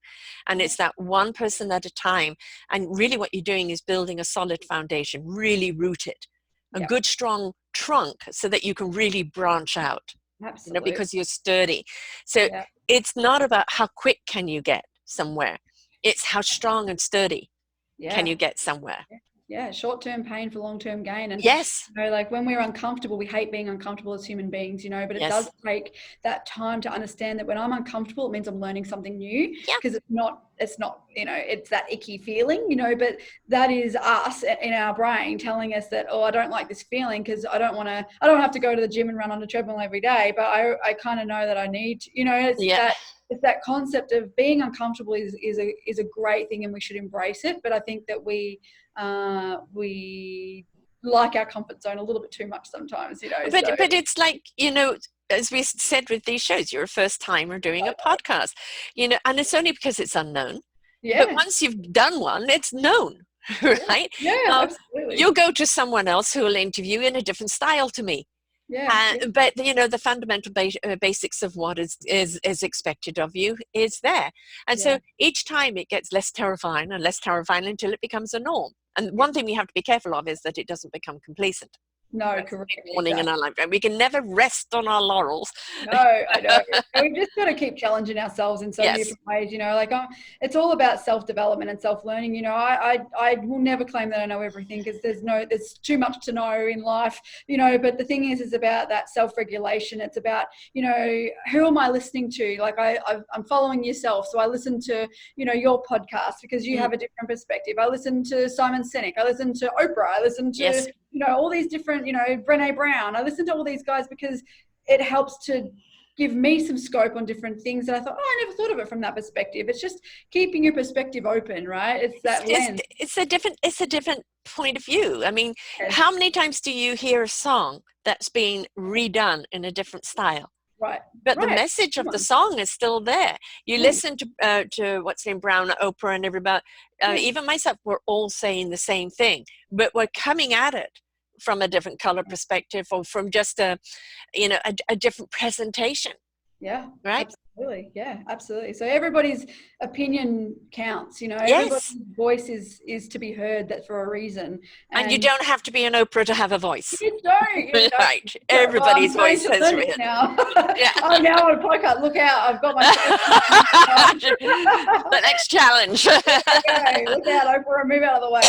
And it's that one person at a time. And really what you're doing is building a solid foundation, really rooted, a good strong trunk so that you can really branch out. Absolutely. Because you're sturdy. So it's not about how quick can you get somewhere. It's how strong and sturdy can you get somewhere. Yeah, short-term pain for long-term gain. And like when we're uncomfortable, we hate being uncomfortable as human beings, but it does take that time to understand that when I'm uncomfortable, it means I'm learning something new, because it's not it's that icky feeling, but that is us in our brain telling us that, I don't like this feeling because I don't have to go to the gym and run on a treadmill every day, but I kind of know that I need to, it's that concept of being uncomfortable is a great thing, and we should embrace it. But I think that we like our comfort zone a little bit too much sometimes, But it's like, as we said with these shows, you're a first timer doing a podcast, and it's only because it's unknown. Yeah. But once you've done one, it's known, right? Yeah, absolutely. You'll go to someone else who will interview in a different style to me. But the fundamental basics of what is expected of you is there, and so each time it gets less terrifying and less terrifying until it becomes a norm. And one thing we have to be careful of is that it doesn't become complacent. No, correct. Morning in our life, we can never rest on our laurels. No, I know. We've just got to keep challenging ourselves in so many different ways. It's all about self-development and self-learning. I will never claim that I know everything, because there's too much to know in life. But the thing is about that self-regulation. It's about who am I listening to? Like I'm following yourself, so I listen to your podcast because you have a different perspective. I listen to Simon Sinek. I listen to Oprah. I listen to all these different, Brené Brown. I listen to all these guys because it helps to give me some scope on different things that I thought, I never thought of it from that perspective. It's just keeping your perspective open, right? It's that lens. It's a different point of view. I mean, how many times do you hear a song that's been redone in a different style? Right. But the message of the song is still there. You listen to what's named Brown, Oprah, and everybody, even myself, we're all saying the same thing, but we're coming at it from a different color perspective, or from just a different presentation. Yeah. Right. Absolutely. Yeah, absolutely. So everybody's opinion counts, everybody's voice is to be heard, that for a reason. And you don't have to be an Oprah to have a voice. You don't. Right. Everybody's voice has written. Now. I'm now on a podcast. Look out. I've got my the next challenge. Okay, look out, Oprah, move out of the way.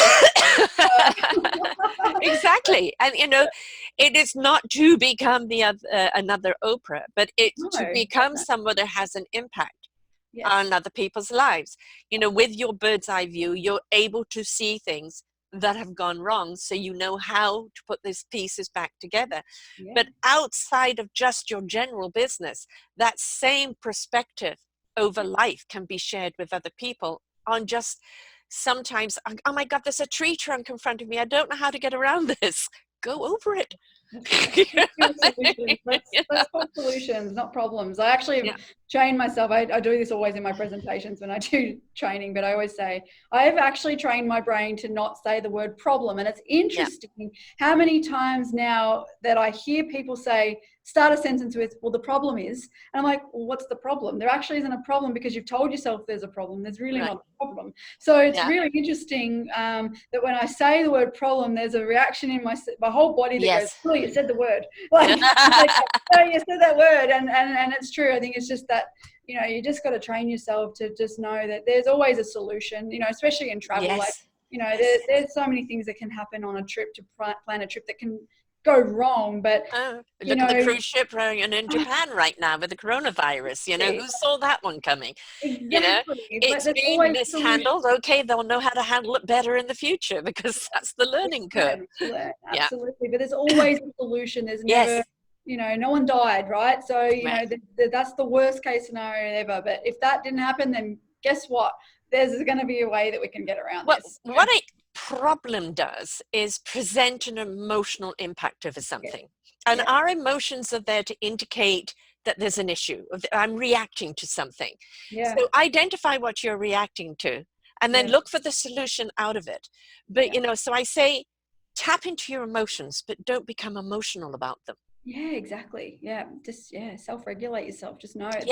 Exactly. And it is not to become the another Oprah, but it's No, to become someone that has an impact yes. on other people's lives. You know, with your bird's eye view, you're able to see things that have gone wrong, so you know how to put these pieces back together. Yeah. But outside of just your general business, that same perspective over life can be shared with other people on just sometimes, oh my God, there's a tree trunk in front of me. I don't know how to get around this. Go over it. Solutions. Let's talk solutions, not problems. I actually Yeah. have trained myself. I do this always in my presentations when I do training, but I always say I have actually trained my brain to not say the word problem. And it's interesting how many times now that I hear people say, start a sentence with, well, the problem is, and I'm like, well, what's the problem? There actually isn't a problem because you've told yourself there's a problem. There's really not a problem. So it's really interesting that when I say the word problem, there's a reaction in my whole body that goes, oh, you said the word. Like, oh, you said that word. And it's true. I think it's just that, you know, you just got to train yourself to just know that there's always a solution, you know, especially in travel. Like, you know, there's so many things that can happen on a trip, to plan a trip that can go wrong, but look at the cruise ship running in Japan right now with the coronavirus. You know, who saw that one coming? Exactly. You know, it's but been mishandled. Okay, they'll know how to handle it better in the future because that's the learning curve. Absolutely. But there's always a solution. There's never, you know, no one died, right? So, you know, that's the worst case scenario ever. But if that didn't happen, then guess what? There's going to be a way that we can get around this. What a problem does is present an emotional impact over something. And our emotions are there to indicate that there's an issue. I'm reacting to something. So identify what you're reacting to and then look for the solution out of it. But, you know, so I say, tap into your emotions, but don't become emotional about them. Yeah, exactly. Yeah. Just, self-regulate yourself. Just know it's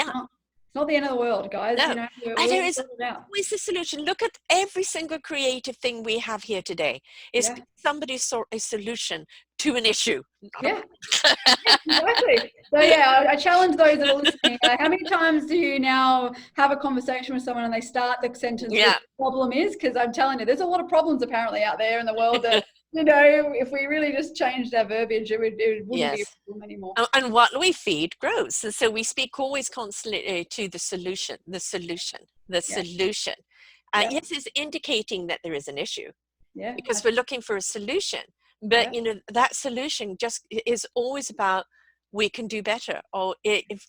not the end of the world, guys. No. You know, There is always the solution. Look at every single creative thing we have here today. Is somebody saw a solution to an issue. Exactly. So I challenge those that are listening. How many times do you now have a conversation with someone and they start the sentence with problem is? Because I'm telling you, there's a lot of problems apparently out there in the world that, you know, if we really just changed our verbiage, it wouldn't be a problem anymore. And what we feed grows. And so we speak always constantly to the solution. Yes, it's indicating that there is an issue. Yeah. Because we're looking for a solution. But, you know, that solution just is always about we can do better. Or if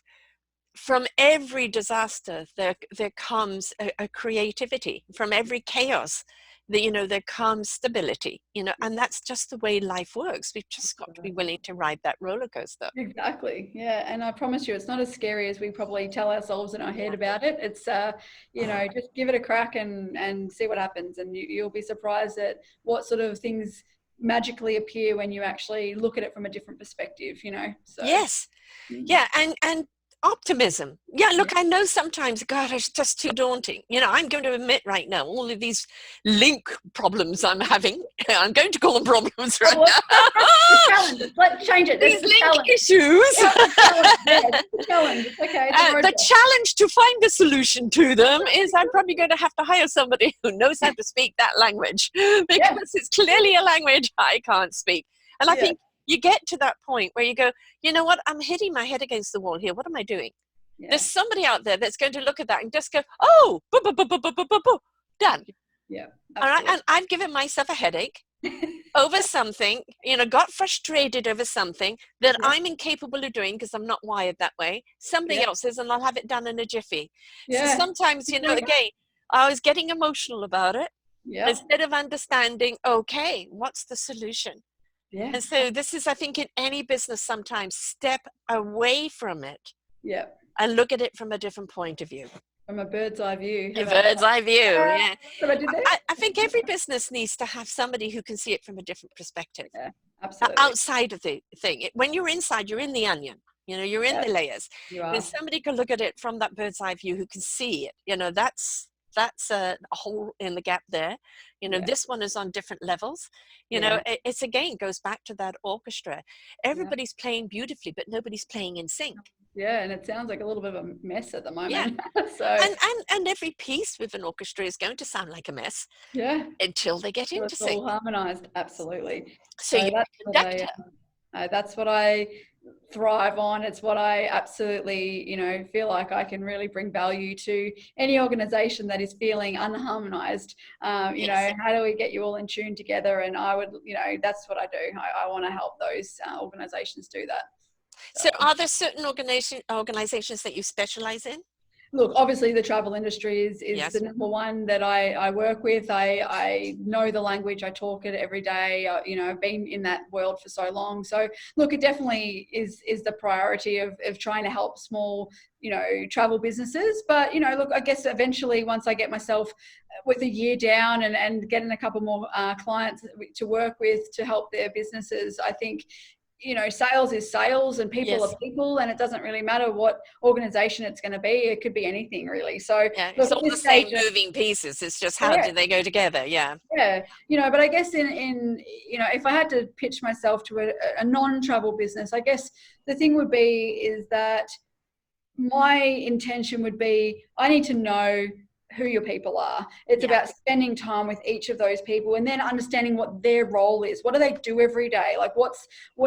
from every disaster, there comes a creativity. From every chaos, there comes stability, you know, and that's just the way life works. We've just got to be willing to ride that roller coaster. Exactly. Yeah. And I promise you, it's not as scary as we probably tell ourselves in our head about it. It's, you know, just give it a crack and see what happens. And you'll be surprised at what sort of things magically appear when you actually look at it from a different perspective, you know. So yes. Yeah. And optimism. Yeah, look, I know sometimes, God, it's just too daunting. You know, I'm going to admit right now, all of these link problems I'm having, I'm going to call them problems right now. Challenge. Let's change it. These link issues. Challenge. It's okay. The challenge to find a solution to them is I'm probably going to have to hire somebody who knows how to speak that language, because it's clearly a language I can't speak. And I think you get to that point where you go, you know what, I'm hitting my head against the wall here. What am I doing? There's somebody out there that's going to look at that and just go, oh, done. Yeah. All right. And I've given myself a headache over something, you know, got frustrated over something that I'm incapable of doing because I'm not wired that way. Somebody else is, and I'll have it done in a jiffy. So sometimes, you know, again, I was getting emotional about it instead of understanding, okay, what's the solution? Yeah. And so this is, I think, in any business, sometimes step away from it. Yeah. And look at it from a different point of view. From a bird's eye view. A bird's eye view, yeah. I think every business needs to have somebody who can see it from a different perspective. Yeah, absolutely. Outside of the thing. When you're inside, you're in the onion. You know, you're in the layers. You are. And somebody can look at it from that bird's eye view who can see it. You know, that's a hole in the gap there. You know, this one is on different levels. You know, it's again goes back to that orchestra. Everybody's playing beautifully, but nobody's playing in sync. Yeah, and it sounds like a little bit of a mess at the moment. Yeah. So and every piece with an orchestra is going to sound like a mess. Yeah. Until they get into sync. All harmonized, absolutely. So you're a conductor. That's what I thrive on. It's what I absolutely, feel like I can really bring value to any organization that is feeling unharmonized. Yes. How do we get you all in tune together? And I would, that's what I do. I want to help those organizations do that. So So. are there certain organizations that you specialize in? Look, obviously the travel industry is the Yes. number one that I work with. I know the language, I talk it every day. I've been in that world for so long. So look, it definitely is the priority of trying to help small, travel businesses. But, look, I guess eventually once I get myself with a year down and getting a couple more clients to work with to help their businesses, I think, sales is sales and people are Yes. people, and it doesn't really matter what organization it's going to be. It could be anything really. So Yeah, look, it's at all the this same stage, moving pieces. It's just how do correct. they go together? Yeah. Yeah. But I guess in if I had to pitch myself to a non-travel business, I guess the thing would be is that my intention would be, I need to know who your people are. It's Yeah. about spending time with each of those people and then understanding what their role is. What do they do every day? Like what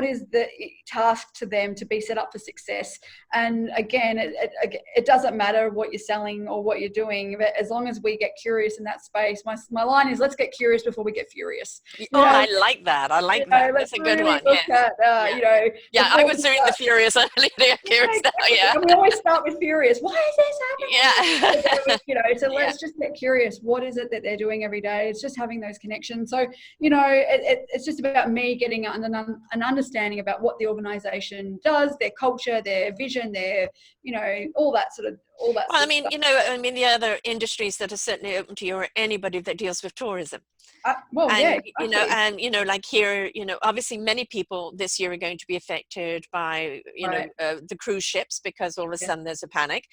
is the task to them to be set up for success? And again, it doesn't matter what you're selling or what you're doing, but as long as we get curious in that space. My line is, let's get curious before we get furious. Oh, I like that. I like that. That's Let's a good really one. look Yes. at Yeah. Yeah, I before we was doing the start. furious. I'm leading Yeah, curious now. exactly. Yeah. And we always start with furious. Why is this happening? Yeah. So Yeah. let's just get curious. What is it that they're doing every day? It's just having those connections. So, it's just about me getting an understanding about what the organization does, their culture, their vision, their, all that Well, sort of stuff. the other industries that are certainly open to you are anybody that deals with tourism. Well, yeah, And exactly. like here, obviously many people this year are going to be affected by Right. the cruise ships, because all of a Yeah. sudden there's a panic.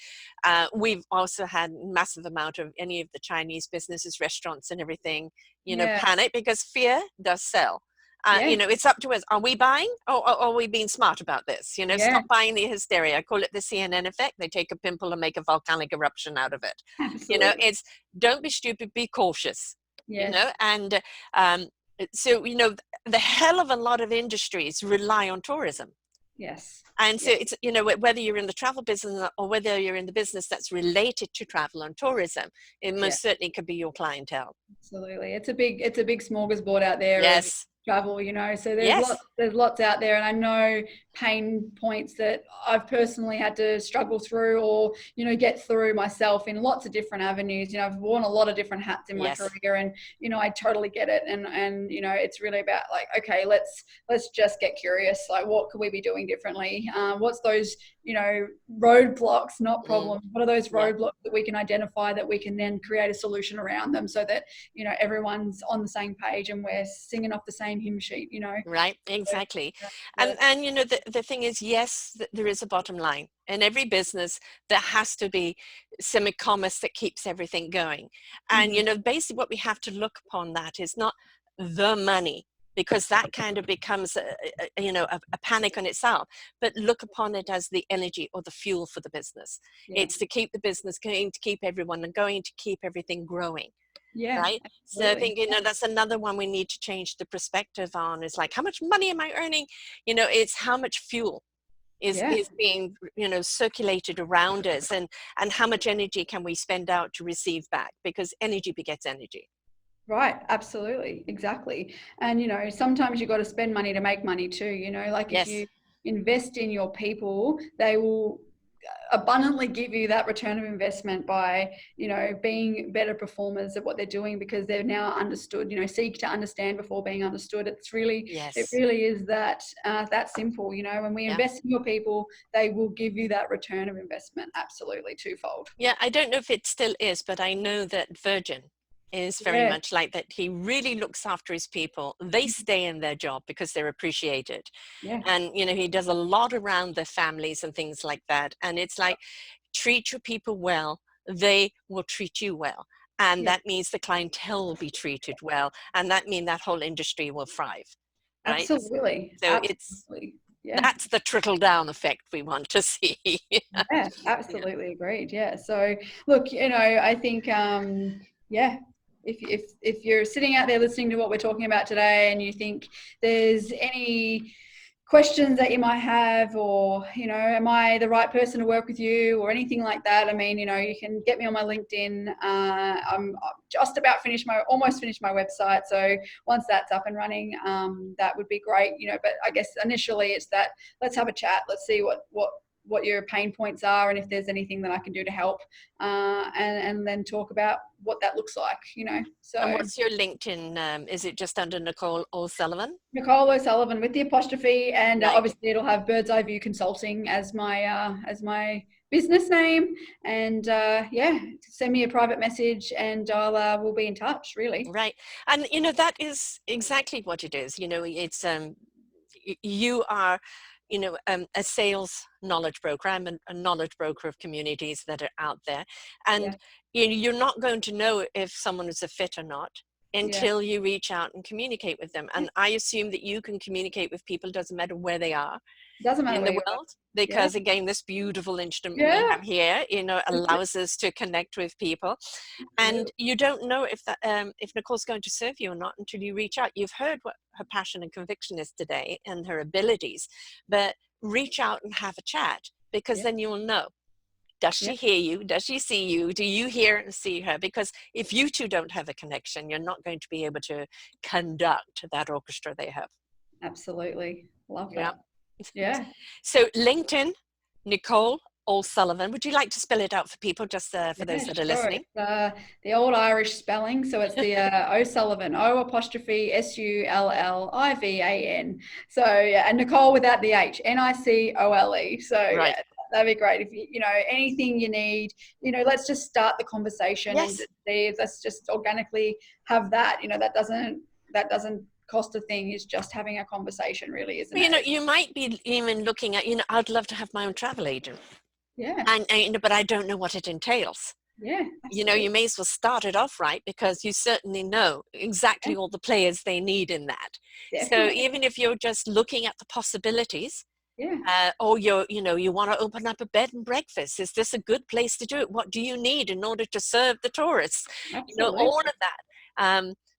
We've also had massive amount of any of the Chinese businesses, restaurants and everything, Yeah. panic, because fear does sell. Yeah. It's up to us. Are we buying, or are we being smart about this? Yeah. Stop buying the hysteria. I call it the CNN effect. They take a pimple and make a volcanic eruption out of it. Absolutely. It's, don't be stupid, be cautious. Yes. And um, so the hell of a lot of industries rely on tourism. Yes. And so Yes. it's, whether you're in the travel business or whether you're in the business that's related to travel and tourism, it Yeah. most certainly could be your clientele. Absolutely. It's a big smorgasbord out there of Yes. travel, so Yes. there's lots out there, and I know pain points that I've personally had to struggle through or, get through myself in lots of different avenues. I've worn a lot of different hats in my Yes. career, and, I totally get it. And, it's really about like, okay, let's just get curious. Like, what could we be doing differently? What's those, roadblocks, not problems? What are those Yeah. roadblocks that we can identify that we can then create a solution around them so that, everyone's on the same page and we're singing off the same hymn sheet, Right, exactly. So, And the thing is, yes, there is a bottom line in every business. There has to be semi-commerce that keeps everything going. And basically what we have to look upon that is not the money, because that kind of becomes a panic on itself, but look upon it as the energy or the fuel for the business. yeah. It's to keep the business going, to keep everyone going, to keep everything growing. Yeah, Right. So I absolutely. think, that's another one we need to change the perspective on, is like, how much money am I earning? It's how much fuel Yeah, is being, circulated around us, and how much energy can we spend out to receive back, because energy begets energy. right. Absolutely. Exactly. And, sometimes you got to spend money to make money too, like if Yes. you invest in your people, they will abundantly give you that return of investment by, being better performers at what they're doing, because they're now understood. Seek to understand before being understood. It Yes. really is that simple. When we Yeah. invest in your people, they will give you that return of investment, absolutely twofold. Yeah. I don't know if it still is, but I know that Virgin is very Yeah. much like that. He really looks after his people. They stay in their job because they're appreciated. Yeah. And he does a lot around their families and things like that. And it's like, treat your people well, they will treat you well, and Yeah. that means the clientele will be treated well, and that means that whole industry will thrive. Right. Absolutely. So it's, Absolutely. Yeah. that's the trickle down effect we want to see. Yeah, Yeah. absolutely agreed. Yeah. So look, I think, yeah, if you're sitting out there listening to what we're talking about today and you think there's any questions that you might have, or, am I the right person to work with you, or anything like that. I mean, you can get me on my LinkedIn. I'm just about almost finished my website. So once that's up and running, that would be great, but I guess initially it's that, let's have a chat. Let's see what your pain points are, and if there's anything that I can do to help, and then talk about what that looks like, So. And what's your LinkedIn? Is it just under Nicole O'Sullivan? Nicole O'Sullivan with the apostrophe, and Right. obviously it'll have Bird's Eye View Consulting as my business name. And send me a private message, and we'll be in touch. Really. Right. And that is exactly what it is. It's you are a sales knowledge broker. I'm a knowledge broker of communities that are out there, and Yeah. you're not going to know if someone is a fit or not Yeah. until you reach out and communicate with them. And I assume that you can communicate with people, doesn't matter where they are Doesn't matter in where the you are. world, because again, this beautiful instrument we Yeah. have here allows us to connect with people. And you don't know if Nicole's going to serve you or not until you reach out. You've heard what her passion and conviction is today and her abilities, but reach out and have a chat, because then you'll know. Does she hear you? Does she see you? Do you hear and see her? Because if you two don't have a connection, you're not going to be able to conduct that orchestra they have. Absolutely. Love that. Yeah. Yeah. So LinkedIn, Nicole O'Sullivan. Would you like to spell it out for people, just for those that are listening? It's, the old Irish spelling. So it's the O'Sullivan, O''Sullivan. So and Nicole without the H, Nicole. So right. That'd be great. If anything you need, let's just start the conversation, and let's just organically have that. That doesn't cost a thing. Is just having a conversation, really, isn't it? You might be even looking at, I'd love to have my own travel agent. Yeah. And but I don't know what it entails. Yeah. Absolutely. You may as well start it off right, because you certainly know exactly all the players they need in that. Definitely. So even if you're just looking at the possibilities, or you want to open up a bed and breakfast, is this a good place to do it? What do you need in order to serve the tourists? Absolutely. All of that.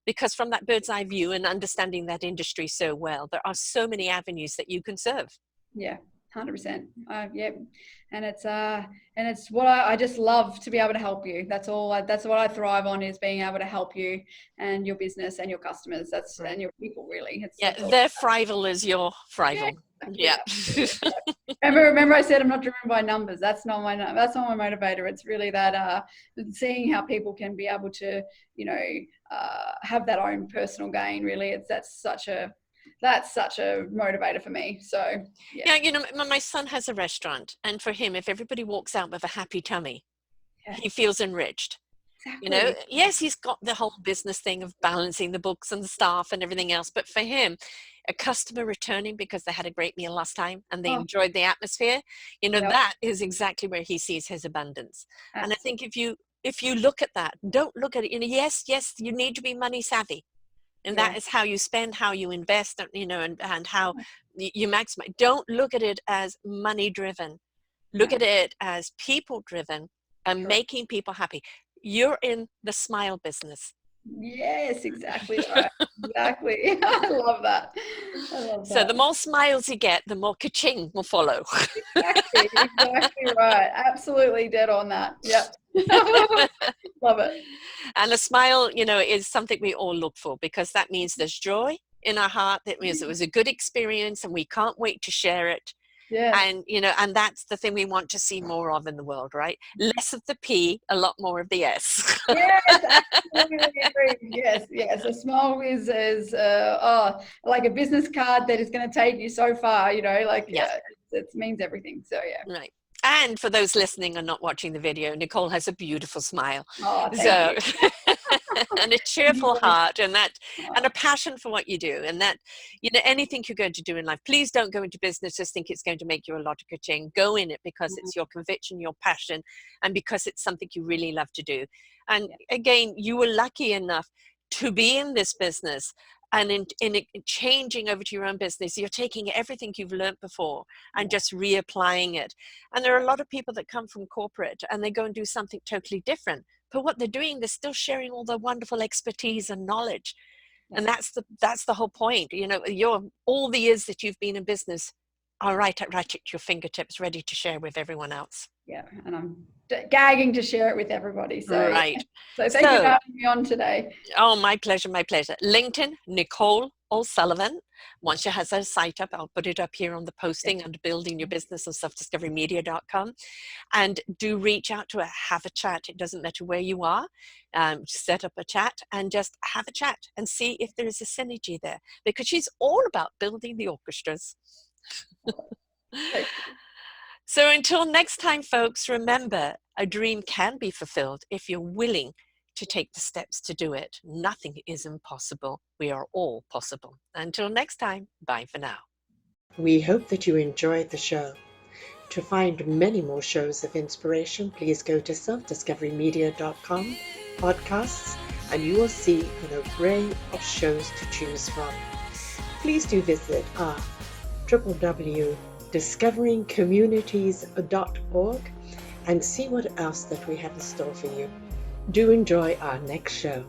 Because from that bird's eye view and understanding that industry so well, there are so many avenues that you can serve. Yeah, 100%. And it's what I just love to be able to help you. That's all. That's what I thrive on, is being able to help you and your business and your customers. And your people, really. Their thrival is your thrival. Yeah. Remember I said I'm not driven by numbers. That's not my motivator. It's really that seeing how people can be able to have that own personal gain. Really, that's such a motivator for me. So my son has a restaurant, and for him, if everybody walks out with a happy tummy, he feels enriched. Exactly. Yes, he's got the whole business thing of balancing the books and the staff and everything else, but for him, a customer returning because they had a great meal last time and they enjoyed the atmosphere, that is exactly where he sees his abundance. Absolutely. And I think if you look at that, don't look at it, yes, you need to be money savvy. And that is how you spend, how you invest, and how you maximize. Don't look at it as money driven. Look at it as people driven and making people happy. You're in the smile business. Yes, exactly right. Exactly. I love that. So the more smiles you get, the more ka-ching will follow. Exactly right. Absolutely dead on that. Yep. Love it. And a smile, is something we all look for, because that means there's joy in our heart. That means it was a good experience and we can't wait to share it. Yeah. And, and that's the thing we want to see more of in the world, right? Less of the P, a lot more of the S. Yes, absolutely agree. Yes. A smile is like a business card that is going to take you so far, it means everything. So, yeah. Right. And for those listening and not watching the video, Nicole has a beautiful smile. Oh, thank you. And a cheerful heart, and a passion for what you do, and that anything you're going to do in life, please don't go into business just think it's going to make you a lot of ka-ching. Go in it because it's your conviction, your passion, and because it's something you really love to do. And again, you were lucky enough to be in this business, and in changing over to your own business, you're taking everything you've learned before and just reapplying it. And there are a lot of people that come from corporate and they go and do something totally different. But what they're doing, they're still sharing all their wonderful expertise and knowledge. And that's the whole point. You know, all the years that you've been in business are right at your fingertips, ready to share with everyone else. Yeah, and I'm gagging to share it with everybody. So, right. So thank you for having me on today. Oh, my pleasure, my pleasure. LinkedIn, Nicole O'Sullivan. Once she has her site up, I'll put it up here on the posting under building your business on selfdiscoverymedia.com. And do reach out to her, have a chat. It doesn't matter where you are. Set up a chat and just have a chat and see if there is a synergy there, because she's all about building the orchestras. So until next time, folks, remember, a dream can be fulfilled if you're willing to take the steps to do it. Nothing is impossible. We are all possible. Until next time, bye for now. We hope that you enjoyed the show. To find many more shows of inspiration, please go to selfdiscoverymedia.com podcasts, and you will see an array of shows to choose from. Please do visit our www.discoveringcommunities.org and see what else that we have in store for you. Do enjoy our next show.